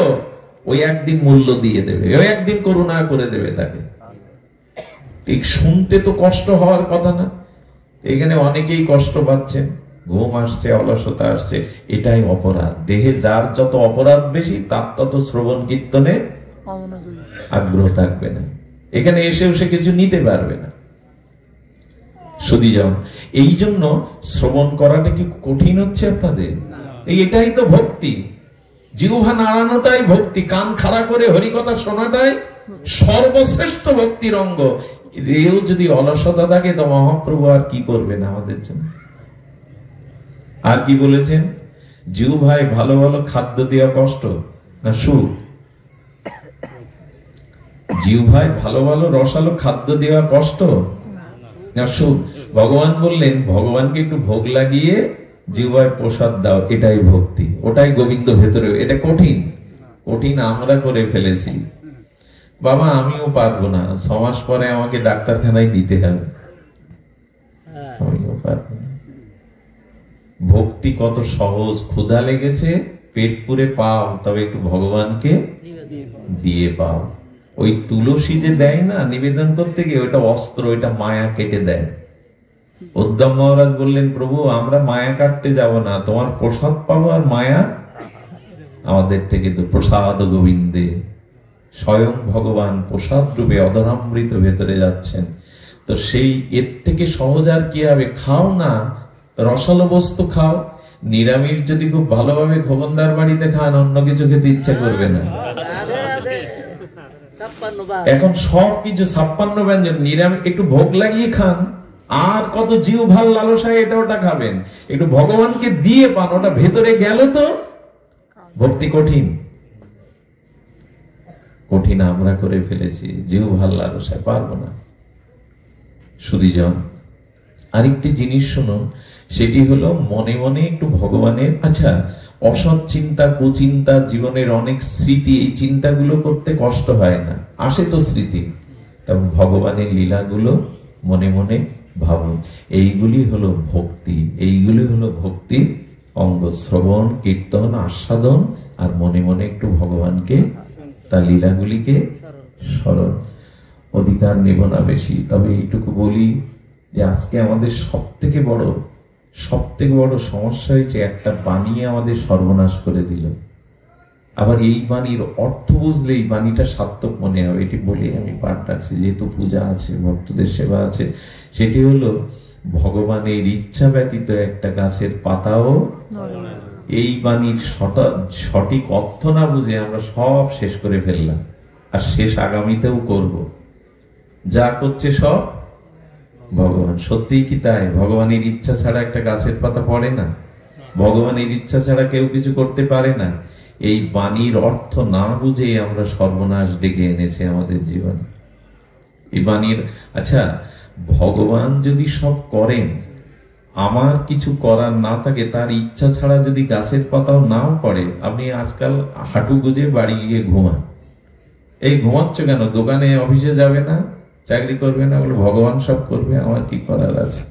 ওই একদিন মূল্য দিয়ে দেবে, ওই একদিন করুণা করে দেবে তাকে। ঠিক শুনতে তো কষ্ট হওয়ার কথা না, এখানে অনেকেই কষ্ট পাচ্ছেন, ঘুম আসছে, অলসতা আসছে, এটাই অপরাধ। দেহে যার যত অপরাধ বেশি, তার তত শ্রবণ কীর্তনে আগ্রহ থাকবে না, এখানে এসেও সে কিছু নিতে পারবে না। শুধু এই জন্য শ্রবণ করাটা কি কঠিন হচ্ছে আপনাদের? এটাই তো ভক্তি। জিহ্বা নাড়ানোটাই ভক্তি, কান খাড়া করে হরিকথা শোনাটাই সর্বশ্রেষ্ঠ ভক্তির অঙ্গ। এও যদি অলসতা থাকে তো মহাপ্রভু আর কি করবেন আমাদের জন্য? আর কি বলেছেন? জিহ্বায় ভালো ভালো খাদ্য দেওয়া কষ্ট না সুখ? জিহ্বায় ভালো ভালো রসালো খাদ্য দেওয়া কষ্ট না সুখ? ভগবান বললেন ভগবানকে একটু ভোগ লাগিয়ে জিহ্বায় প্রসাদ দাও, এটাই ভক্তি, ওটাই গোবিন্দ ভেতরে। এটা কঠিন, কঠিন আমরা করে ফেলেছি। বাবা আমিও পারবো না, 6 মাস পরে আমাকে ডাক্তারখানায় দিতে হবে, আমিও পারবো না। ভক্তি কত সহজ, ক্ষুধা লেগেছে পেট পুরে পাও, তবে একটু ভগবানকে দিয়ে পাও। ওই তুলসী যে দেয় না নিবেদন করতে গিয়ে, ওইটা অস্ত্র, ওইটা মায়া কেটে দেয়। উদ্ধব মহারাজ বললেন প্রভু আমরা মায়া কাটতে যাব না, তোমার প্রসাদ পাবো, আর মায়া আমাদের থেকে তো প্রসাদ গোবিন্দে। স্বয়ং ভগবান প্রসাদ রূপে অধরামৃত ভেতরে যাচ্ছেন। তো সেই এর থেকে সহজ আর কি হবে? খাও না, রসালো বস্তু খাও। নিরামিষ যদি খুব ভালোভাবে খোকনদার বাড়িতে খান, অন্য কিছু খেতে ইচ্ছা করবে না। এখন সবকিছু 56 ব্যঞ্জন নিরামিষ, একটু ভোগ লাগিয়ে খান, আর কত জিউ ভাল লালসায় এটা ওটা খাবেন, একটু ভগবানকে দিয়ে পান, ওটা ভেতরে গেল তো ভক্তি। কঠিন কঠিন আমরা করে ফেলেছি, জিউ ভাল লালসায় পারবো না। সুধীজন আরেকটি জিনিস শুনুন, সেটি হলো মনে মনে একটু ভগবানের, আচ্ছা অসৎ চিন্তা, কুচিন্তা, জীবনের অনেক স্মৃতি, এই চিন্তাগুলো করতে কষ্ট হয় না, আসে তো স্মৃতি, তখন ভগবানের লীলাগুলো মনে মনে ভাবুন, এইগুলি হলো ভক্তি, এইগুলি হলো ভক্তির অঙ্গ। শ্রবণ, কীর্তন, আস্বাদন, আর মনে মনে একটু ভগবানকে, তার লীলাগুলিকে স্মরণ। অধিকার নেব না বেশি, তবে এইটুকু বলি যে আজকে আমাদের সব থেকে বড় সমস্যা হয়েছে, একটা বানিয়ে আমাদের সর্বনাশ করে দিল। আবার এই বাণীর অর্থ বুঝলে এই বাণীটা সার্থক মনে হবে। এটি বলে আমি পাঠ রাখছি, যেহেতু পূজা আছে, ভক্তদের সেবা আছে। সেটি হলো, ভগবানের ইচ্ছা ব্যতীত একটা গাছের পাতাও, এই বাণীর সঠিক অর্থ না বুঝে আমরা সব শেষ করে ফেললাম, আর শেষ আগামীতেও করব। যা করছে সব ভগবান। সত্যিই কি তাই? ভগবানের ইচ্ছা ছাড়া একটা গাছের পাতা পড়ে না, ভগবানের ইচ্ছা ছাড়া কেউ কিছু করতে পারে না। এই বাণীর অর্থ না বুঝে আমরা সর্বনাশ ডেকে এনেছে আমাদের জীবনে। এই বাণীর, আচ্ছা, ভগবান যদি সব করেন, আমার কিছু করার না থাকে, তার ইচ্ছা ছাড়া যদি গাছের পাতাও নাও পড়ে, আপনি আজকাল হাঁটু গুজে বাড়ি গিয়ে ঘুমান। এই ঘুমাচ্ছ কেন? দোকানে, অফিসে যাবে না, চাকরি করবে না, বলে ভগবান সব করবে, আমার কি করার আছে?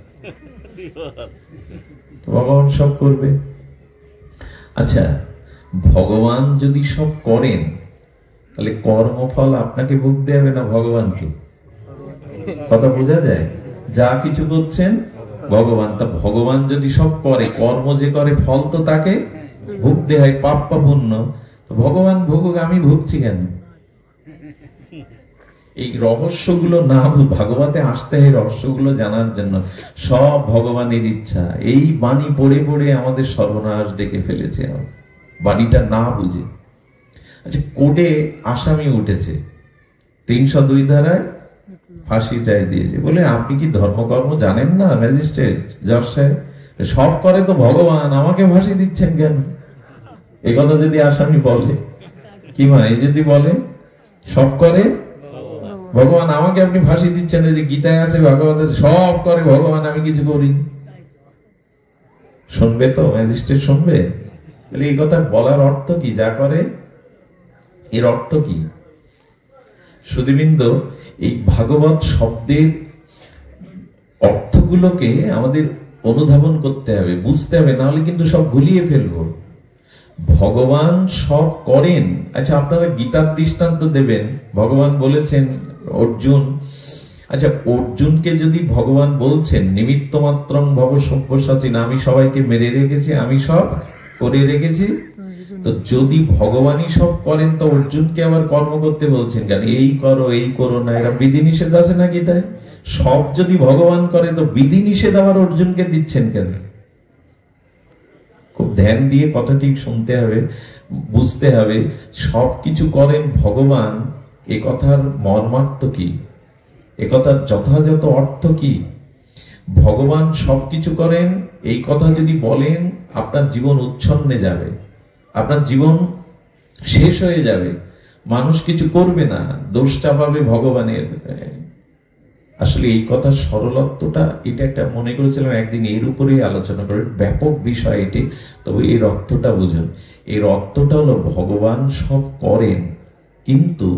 ভগবান সব করবে। আচ্ছা, ভগবান যদি সব করেন, তাহলে কর্মফল আপনাকে ভুগতে হবে না ভগবানকে? কথা বোঝা যায়? যা কিছু করছেন ভগবান, তা ভগবান যদি সব করে, কর্ম যে করে ফল তো তাকে ভুগতে হয়, পাপ বা পুণ্য। তো ভগবান ভুগুক, আমি ভুগছি কেন? এই রহস্যগুলো না, ভাগবতে আসতে হয় রহস্যগুলো জানার জন্য। সব ভগবানের ইচ্ছা। এই বাণী পড়ে পড়ে আমাদের সর্বনাশ ডেকে ফেলেছে বাণীটা না বুঝে। আচ্ছা, কোর্টে আসামি উঠেছে, 302 ধারায় ফাঁসি রায় দিয়েছে, বলে আপনি কি ধর্মকর্ম জানেন না ম্যাজিস্ট্রেট, জজ সাহেব? সব করে তো ভগবান, আমাকে ফাঁসি দিচ্ছেন কেন? এ কথা যদি আসামি বলে, কি মানে যদি বলে সব করে ভগবান, আমাকে আপনি ফাঁসি দিচ্ছেন, যে গীতায় আছে, ভগবান সব করে ভগবান, আমি কিছু করিনি, শুনবে তো ম্যাজিস্ট্রেট? শুনবে? তাহলে এই কথা বলার অর্থ কি? যা করে এর অর্থ কি? সুধীবৃন্দ, এই ভাগবত শব্দের অর্থগুলোকে আমাদের অনুধাবন করতে হবে, বুঝতে হবে, না হলে কিন্তু সব গুলিয়ে ফেলবো। ভগবান সব করেন। আচ্ছা, আপনারা গীতার দৃষ্টান্ত দেবেন, ভগবান বলেছেন অর্জুন, আচ্ছা অর্জুনকে যদি ভগবান বলছেন নিমিত্ত মাত্রং ভব সব্যসাচী, না আমি সবাইকে মেরে রেখেছি, আমি সব করে রেখেছি, তো যদি ভগবানই সব করেন, তো অর্জুনকে আবার কর্ম করতে বলছেন কেন? এই করো, এই করো না, এরা বিধিনিষেধ আছে না গীতায়? সব যদি ভগবান করে, তো বিধিনিষেধ আবার অর্জুনকে দিচ্ছেন কেন? খুব ধ্যান দিয়ে কথাটি শুনতে হবে, বুঝতে হবে। সব কিছু করেন ভগবান, এ কথার মর্মার্থ কি? এ কথার যথাযথ অর্থ কি? ভগবান সবকিছু করেন এই কথা যদি বলেন, আপনার জীবন উচ্ছন্নে যাবে, আপনার জীবন শেষ হয়ে যাবে, মানুষ কিছু করবে না, দোষ চাপাবে ভগবানের। আসলে এই কথার সরলত্বটা, এটা একটা মনে করেছিলাম একদিন এর উপরেই আলোচনা করে, ব্যাপক বিষয় এটি। তবে এর অর্থটা বুঝুন। এর অর্থটা হলো, ভগবান সব করেন, কিন্তু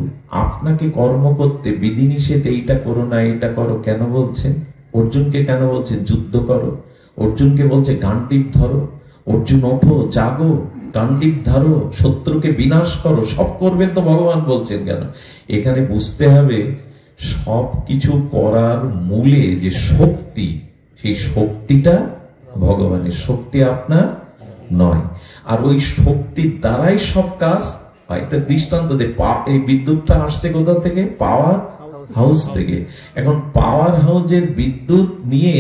আপনাকে কর্ম করতে বিধিনিষেধ, এইটা করো না, এইটা করো কেন বলছেন? অর্জুনকে কেন বলছেন যুদ্ধ করো? অর্জুনকে বলছে গান্ডীব ধরো, অর্জুন ওঠো, জাগো, গান্ডীব ধরো, শত্রুকে বিনাশ করো, সব করবেন তো ভগবান বলছেন কেন? এখানে বুঝতে হবে, সব কিছু করার মূলে যে শক্তি, সেই শক্তিটা ভগবানের, শক্তি আপনার নয়। আর ওই শক্তির দ্বারাই সব কাজ হয়। একটা দৃষ্টান্ত দে, এই বিদ্যুৎটা আসছে কোথা থেকে? পাওয়ার হাউস থেকে। এখন পাওয়ার হাউসের বিদ্যুৎ নিয়ে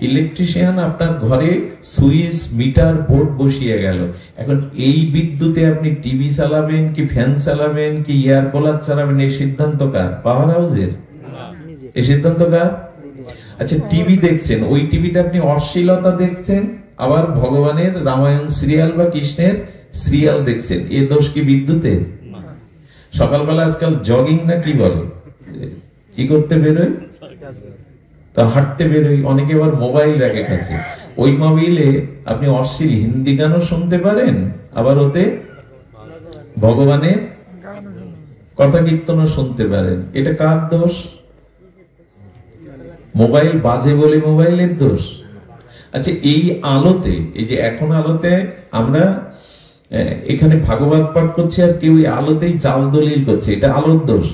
ইলেকট্রিশিয়ান আপনার ঘরে সুইচ, মিটার, বোর্ড বসিয়ে গেল। এখন এই বিদ্যুতে আপনি টিভি চালাবেন কি ফ্যান চালাবেন কি এয়ার কুলার চালাবেন, এই সিদ্ধান্ত কার? পাওয়ার হাউসের? এই সিদ্ধান্ত কার? আচ্ছা, টিভি দেখছেন, ওই টিভিতে আপনি অশ্লীলতা দেখছেন, আবার ভগবানের রামায়ণ সিরিয়াল বা কৃষ্ণের সিরিয়াল দেখছেন, এ দোষ কি বিদ্যুতের? সকালবেলা আজকাল জগিং না কি বলে, কি করতে বেরোয়, হাঁটতে বেরোয়, অনেকে আবার মোবাইল রাখে কাছে, ওই মোবাইলে আপনি অশ্লীল হিন্দি গানও শুনতে পারেন, আবার ওতে ভগবানের কথা কীর্তনও শুনতে পারেন। এটা কার দোষ? মোবাইল বাজে বলে মোবাইলের দোষ? আচ্ছা, এই আলোতে, এই যে এখন আলোতে আমরা এখানে ভাগবত পাঠ করছি আর কেউ এই আলোতেই জাল দলিল করছে, এটা আলোর দোষ?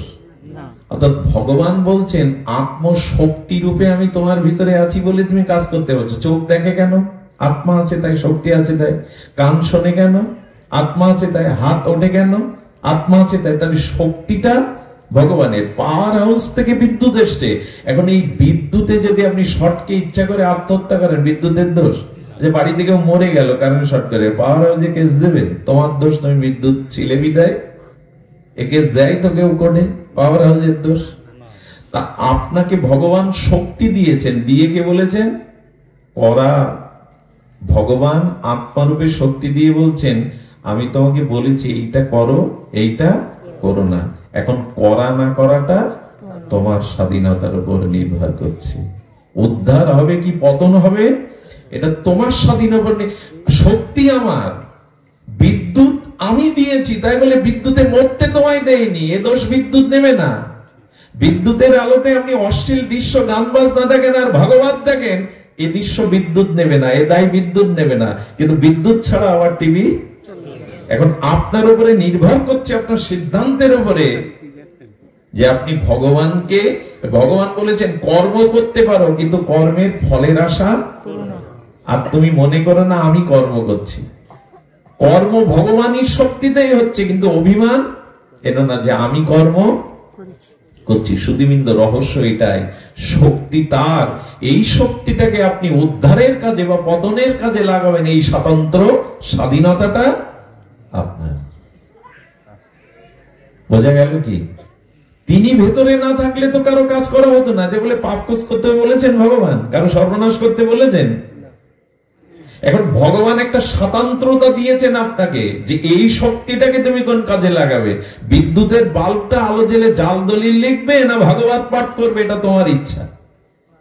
অর্থাৎ ভগবান বলছেন আত্মশক্তি রূপে আমি তোমার ভিতরে আছি বলে তুমি কাজ করতে পারছো। চোখ দেখে কেন? আত্মা আছে তাই, শক্তি আছে তাই। কান শোনে কেন? আত্মা আছে তাই। হাত ওঠে কেন? আত্মা আছে তাই। তাহলে শক্তিটা ভগবানের। পাওয়ার হাউস থেকে বিদ্যুৎ এসছে। এখন এই বিদ্যুতে যদি আপনি শর্টকে ইচ্ছা করে আত্মহত্যা করেন, বিদ্যুতের দোষ? যে বাড়ি থেকে মরে গেল কারেন্ট শর্ট করে, পাওয়ার হাউসে কেস দেবে? তোমার দোষ, তুমি বিদ্যুৎ ছিলে বিদায়। এ কেস দেয় তো কেউ কোর্টে? পাওয়ার হাউসের দোষ? তা আপনাকে ভগবান শক্তি দিয়েছেন, দিয়ে কে বলেছেন করা? ভগবান আত্মারূপে শক্তি দিয়ে বলছেন আমি তোমাকে বলেছি এইটা করো, এইটা করো না। এখন করা না করাটা তোমার স্বাধীনতার উপর নির্ভর করছে। উদ্ধার হবে কি পতন হবে এটা তোমার স্বাধীন উপর। শক্তি আমার, বিদ্যুৎ আমি দিয়েছি, তাই বলে বিদ্যুতে মরতে তোমায় দেয়নি, এ দোষ বিদ্যুৎ নেবে না। বিদ্যুতের আলোতে আপনি অশ্লীল দৃশ্য, গান বাজনা দেখেন আর ভাগবত দেখেন, এ দৃশ্য বিদ্যুৎ নেবে না, এ দায় বিদ্যুৎ নেবে না। কিন্তু বিদ্যুৎ ছাড়া আবার টিভি। এখন আপনার উপরে নির্ভর করছে, আপনার সিদ্ধান্তের উপরে, যে আপনি ভগবানকে, ভগবান বলেছেন কর্ম করতে পারো কিন্তু কর্মের ফলের আশা আর তুমি মনে করো না আমি কর্ম করছি। কর্ম ভগবানের শক্তিতেই হচ্ছে, কিন্তু অভিমান এনো না যে আমি কর্ম করছি। শুধুবিন্দু রহস্য এটাই, শক্তি তার, এই শক্তিটাকে আপনি উদ্ধারের কাজে বা পতনের কাজে লাগাবেন, এই স্বতন্ত্র স্বাধীনতাটা আপনার। বোঝা গেল কি? তিনি ভেতরে না থাকলে তো কারো কাজ করা হতো না। যে বলে পাপ কাজ করতে বলেছেন ভগবান, কারো সর্বনাশ করতে বলেছেন? এখন ভগবান একটা স্বতন্ত্রতা দিয়েছেন আপনাকে, যে এই শক্তিটাকে তুমি কোন কাজে লাগাবে। বিদ্যুতের বাল্বটা আলো জেলে জাল দলিল লিখবে না ভাগবত পাঠ করবে, এটা তোমার ইচ্ছা।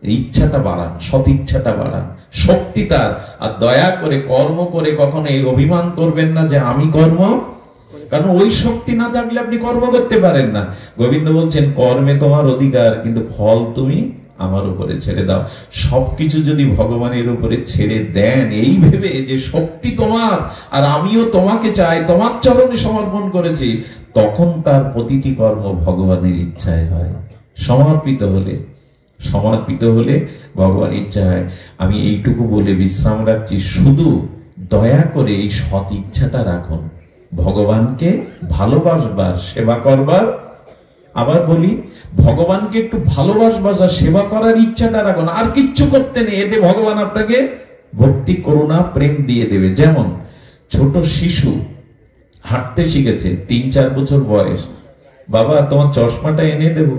ইচ্ছাটা বাড়ান, সৎ ইচ্ছাটা বাড়ান, শক্তি তার। আর দয়া করে কর্ম করে কখনো এই অভিমান করবেন না যে আমি কর্ম, কারণ ওই শক্তি না থাকলে আপনি কর্ম করতে পারেন না। গোবিন্দ বলছেন কর্মে তোমার অধিকার, কিন্তু ফল তুমি আমার উপরে ছেড়ে দাও। সবকিছু যদি ভগবানের উপরে ছেড়ে দেন এই ভেবে যে শক্তি তোমার আর আমিও তোমাকে চাই, তোমার চরণে সমর্পণ করেছি, তখন তার প্রতিটি কর্ম ভগবানের ইচ্ছায় হয়। সমর্পিত হলে ভগবান ইচ্ছা হয়। আমি এইটুকু বলে বিশ্রাম রাখছি, শুধু দয়া করে এই সৎ ইচ্ছাটা রাখুন, ভগবানকে ভালোবাসবার, সেবা করবার। আবার বলি, ভগবানকে একটু ভালোবাসবার আর সেবা করার ইচ্ছাটা রাখুন, আর কিচ্ছু করতে নেই। এতে ভগবান আপনাকে ভক্তি, করুণা, প্রেম দিয়ে দেবে। যেমন ছোট শিশু হাঁটতে শিখেছে, 3-4 বছর বয়স, বাবা তোমার চশমাটা এনে দেব।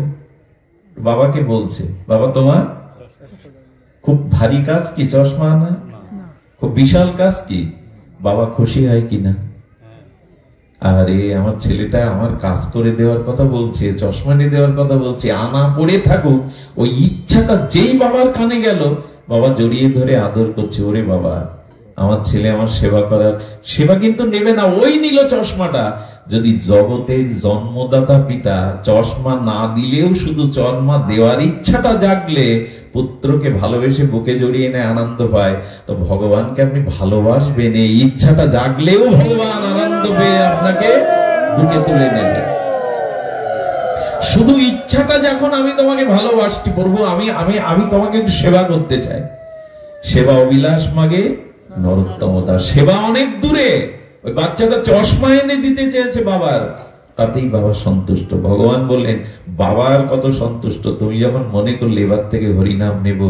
বাবাকে বলছে, বাবা তোমার খুব ভারী কাজ কি চশমা আনা? খুব বিশাল কাজ কি? বাবা খুশি হয় কিনা? আরে আমার ছেলেটা আমার কাজ করে দেওয়ার কথা বলছে, চশমা নিয়ে দেওয়ার কথা বলছে, আনা পড়ে থাকুক। ওই ইচ্ছাটা যেই বাবার কানে গেল, বাবা জড়িয়ে ধরে আদর করছে, ওরে বাবা আমার ছেলে আমার সেবা করার। সেবা কিন্তু নেবে না, ওই নিল চশমাটা। যদি জগতের জন্মদাতা পিতা চশমা না দিলেও শুধু চশমা দেওয়ার ইচ্ছাটা জাগলে পুত্রকে ভালোবেসে বুকে জড়িয়ে নেয়, আনন্দ পায়, তো ভগবানকে আপনি ভালোবাসবেন, এই ইচ্ছাটা জাগলেও ভগবান আনন্দ পেয়ে আপনাকে বুকে তুলে নেবে। শুধু ইচ্ছাটা যখন আমি তোমাকে ভালোবাসছি, প্রভু আমি আমি আমি তোমাকে একটু সেবা করতে চাই। সেবা অবিলাস মাগে নরোত্তমতা। সেবা অনেক দূরে। ওই বাচ্চাটা চশমা এনে দিতে চেয়েছে বাবার, তাতেই বাবা সন্তুষ্ট। ভগবান বললেন বাবার কত সন্তুষ্ট, তুমি যখন মনে করলে এবার থেকে হরিনাম নেব,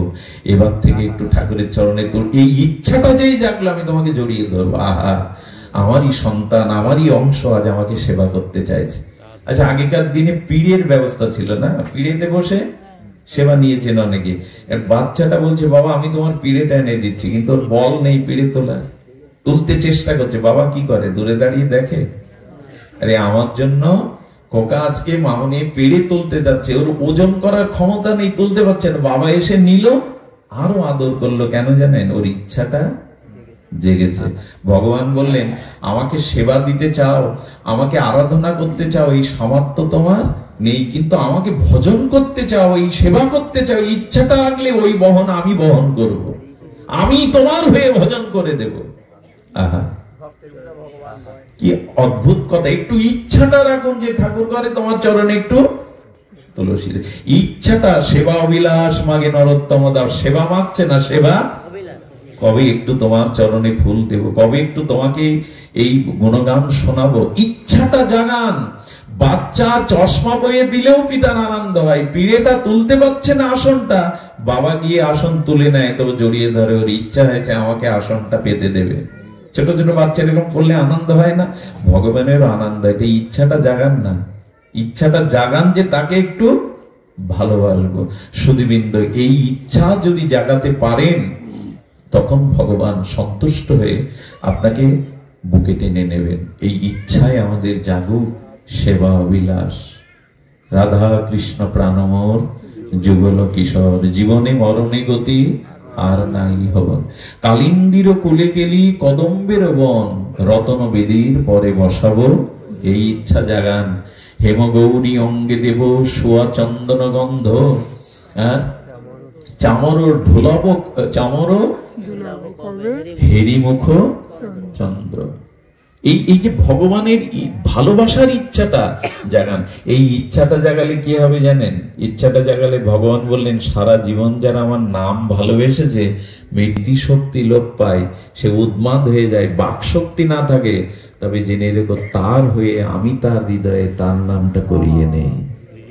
এবার থেকে একটু ঠাকুরের চরণে তোর, এই ইচ্ছাটা যেই জাগলো আমি তোমাকে জড়িয়ে ধরবো। আহা, আমারই সন্তান, আমারই অংশ আজ আমাকে সেবা করতে চাইছে। আচ্ছা, আগেকার দিনে পীড়ের ব্যবস্থা ছিল না, পীড়েতে বসে সেবা নিয়েছেন অনেকে। বাচ্চাটা বলছে বাবা আমি তোমার পীড়েটা এনে দিচ্ছি, কিন্তু ওর বল নেই পীড়ে তোলা, তুলতে চেষ্টা করছে। বাবা কি করে? দূরে দাঁড়িয়ে দেখে, আরে আমার জন্য কোকা আজকে মামনি পেড়ে তুলতে যাচ্ছে, ওর ওজন করার ক্ষমতা নেই, তুলতে পারছে না। বাবা এসে নিল, আরো আদর করলো। কেন জানেন? ওর ইচ্ছাটা জেগেছে। ভগবান বললেন, আমাকে সেবা দিতে চাও, আমাকে আরাধনা করতে চাও, এই সামর্থ্য তোমার নেই, কিন্তু আমাকে ভজন করতে চাও, এই সেবা করতে চাও, ইচ্ছাটা রাখলে ওই বহন আমি বহন করব, আমি তোমার হয়ে ভজন করে দেব। আহা, কি অদ্ভুত কথা! একটু ইচ্ছাটা রাখুন যে ঠাকুর ঘরে তোমার চরণে একটু তুলসী, ইচ্ছাটা। সেবা অবিলাস মাগে নরোত্তম দাস, সেবা মাগছে না, সেবা কবে একটু তোমার চরণে ফুল দেব, কবে একটু তোমাকে এই গুণগান শোনাবো, ইচ্ছাটা জাগান। বাচ্চা চশমা বইয়ে দিলেও পিতার আনন্দ হয়, পিড়েটা তুলতে পারছে না আসনটা, বাবা গিয়ে আসন তুলে নেয়, তবে জড়িয়ে ধরে, ওর ইচ্ছা হয়েছে আমাকে আসনটা পেতে দেবে। ছোট ছোট বাচ্চা এরকম করলে আনন্দ হয় না? ভগবানেরও আনন্দ হয়। ইচ্ছাটা জাগান না, ইচ্ছাটা জাগান যে তাকে একটু ভালোবাসবো। সুধীবৃন্দ, এই ইচ্ছা যদি জাগাতে পারেন, তখন ভগবান সন্তুষ্ট হয়ে আপনাকে বুকে টেনে নেবেন। এই ইচ্ছায় আমাদের জাগুক সেবা অবিলাস। রাধা কৃষ্ণ প্রাণমোর যুগল কিশোর, জীবনে মরণে গতি আর নাই হবন। কালিন্দির কুলে কেলি কদম্বের বন, রতন বেদির পরে বসাবো, এই ইচ্ছা জাগান। হেমগৌরী অঙ্গে দেব সোয়া চন্দন গন্ধ, আর চামর ঢোলাব, চামর হেরিমুখ চন্দ্র। এই যে ভগবানের ভালোবাসার ইচ্ছাটা জাগান। এই ইচ্ছাটা জাগালে কি হবে জানেন? ইচ্ছাটা জাগালে ভগবান বললেন, সারা জীবন যারা আমার নাম ভালোবেসেছে, মৃত্যু শক্তি লোপ পায়, সে উন্মাদ হয়ে যায়, বাক শক্তি না থাকে, তবে জেনে রেখো তার হয়ে আমি তার হৃদয়ে তার নামটা করিয়ে নেই।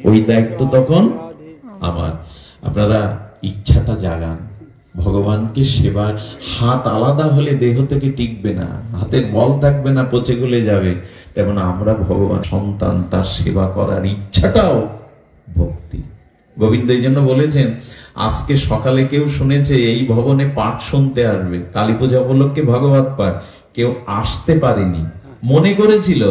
ওই দায়িত্ব তখন আমার। আপনারা ইচ্ছাটা জাগান, ভগবানকে সেবার। হাত আলাদা হলে দেহ থেকে টিকবে না, হাতের বল থাকবে না, পচে গলে যাবে। তেমন আমরা ভগবান সন্তান, তার সেবা করার ইচ্ছাটাও ভক্তি। গোবিন্দ এই জন্য বলেছেন, আজকে সকালে কেউ শুনেছে এই ভবনে পাঠ শুনতে আসবে, কালী পূজা উপলক্ষে ভগবত পাঠ, কেউ আসতে পারেনি, মনে করেছিল।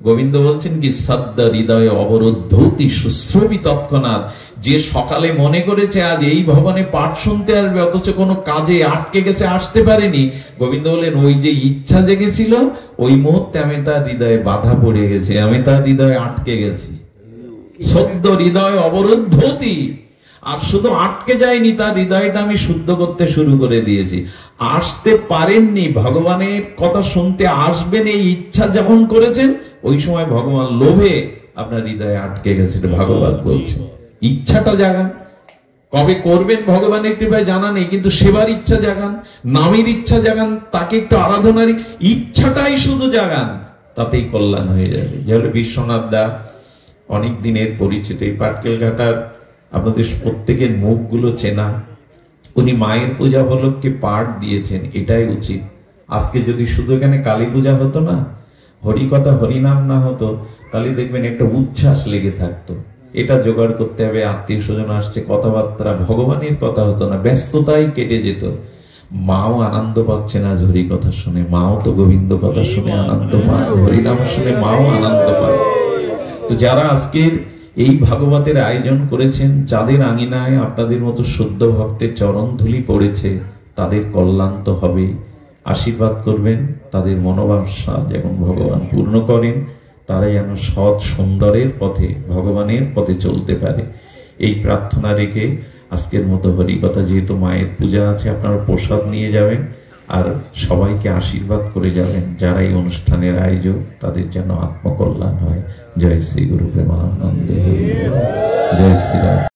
গোবিন্দ বলছেন কি, সদ্য হৃদয়ে অবরুদ্ধতি শুশ্রবি তৎক্ষণাৎ। যে সকালে মনে করেছে আজ এই ভবনে পাঠ শুনতে আসবে, অথচ কোনো কাজে আটকে গেছে, আসতে পারেনি, গোবিন্দ বলেন ওই যে ইচ্ছা জেগেছিল, ওই মুহূর্তে আমি তার হৃদয়ে বাধা পড়ে গেছি, আমি তার হৃদয়ে আটকে গেছি। সদ্য হৃদয় অবরুদ্ধতি। আর শুধু আটকে যায়নি, তার হৃদয়টা আমি শুদ্ধ করতে শুরু করে দিয়েছি। আসতে পারেননি, ভগবানের কথা শুনতে আসবেন এই ইচ্ছা যখন করেছেন, ওই সময় ভগবান লোভে আপনার হৃদয়ে আটকে গেছে। ভাগবত বলছে ইচ্ছাটা জাগান। কবে করবেন ভগবানের কৃপায় জানা নেই, কিন্তু সেবার ইচ্ছা জাগান, নামের ইচ্ছা জাগান, তাকে একটু আরাধনার ইচ্ছাটাই শুধু জাগান, তাতেই কল্যাণ হয়ে যাবে। যেমন বিশ্বনাথ দা অনেক দিনের পরিচিত, এই পাটকেল ঘাটার আপনাদের প্রত্যেকের মুখগুলো চেনা। উনি মায়ের পূজা উপলক্ষে পাঠ দিয়েছেন, এটাই উচিত। আজকে যদি শুধু এখানে কালী পূজা হতো না, হরিকথা হরিনাম না হতো, তাহলে দেখবেন একটা উচ্ছ্বাস লেগে থাকতো। এটা জোগাড় করতে হবে, আত্মীয় স্বজন আসছে, কথাবার্তা, ভগবানের কথা হতো না, ব্যস্ততাই কেটে যেত। মাও আনন্দ পাচ্ছে না হরি কথা শুনে, মাও তো গোবিন্দ কথা শুনে আনন্দ পায়, হরিনাম শুনে মাও আনন্দ পায়। তো যারা আজকের এই ভাগবতের আয়োজন করেছেন, যাদের আঙিনায় আপনাদের মতো শুদ্ধ ভক্তের চরণ ধুলি পড়েছে, তাদের কল্যাণ তো হবেই। আশীর্বাদ করবেন, তাদের মনোবাঞ্ছা যেমন ভগবান পূর্ণ করেন, তারা যেন সৎ সুন্দরের পথে, ভগবানের পথে চলতে পারে, এই প্রার্থনা রেখে আজকের মতো হরিকথা, যেহেতু মায়ের পূজা আছে, আপনারা প্রসাদ নিয়ে যাবেন আর সবাইকে আশীর্বাদ করে যাবেন। যারা এই অনুষ্ঠানের আয়োজক, তাদের যেন আত্মকল্যাণ হয়। জয় শ্রী গুরু প্রেমানন্দে, জয় শ্রী রাম।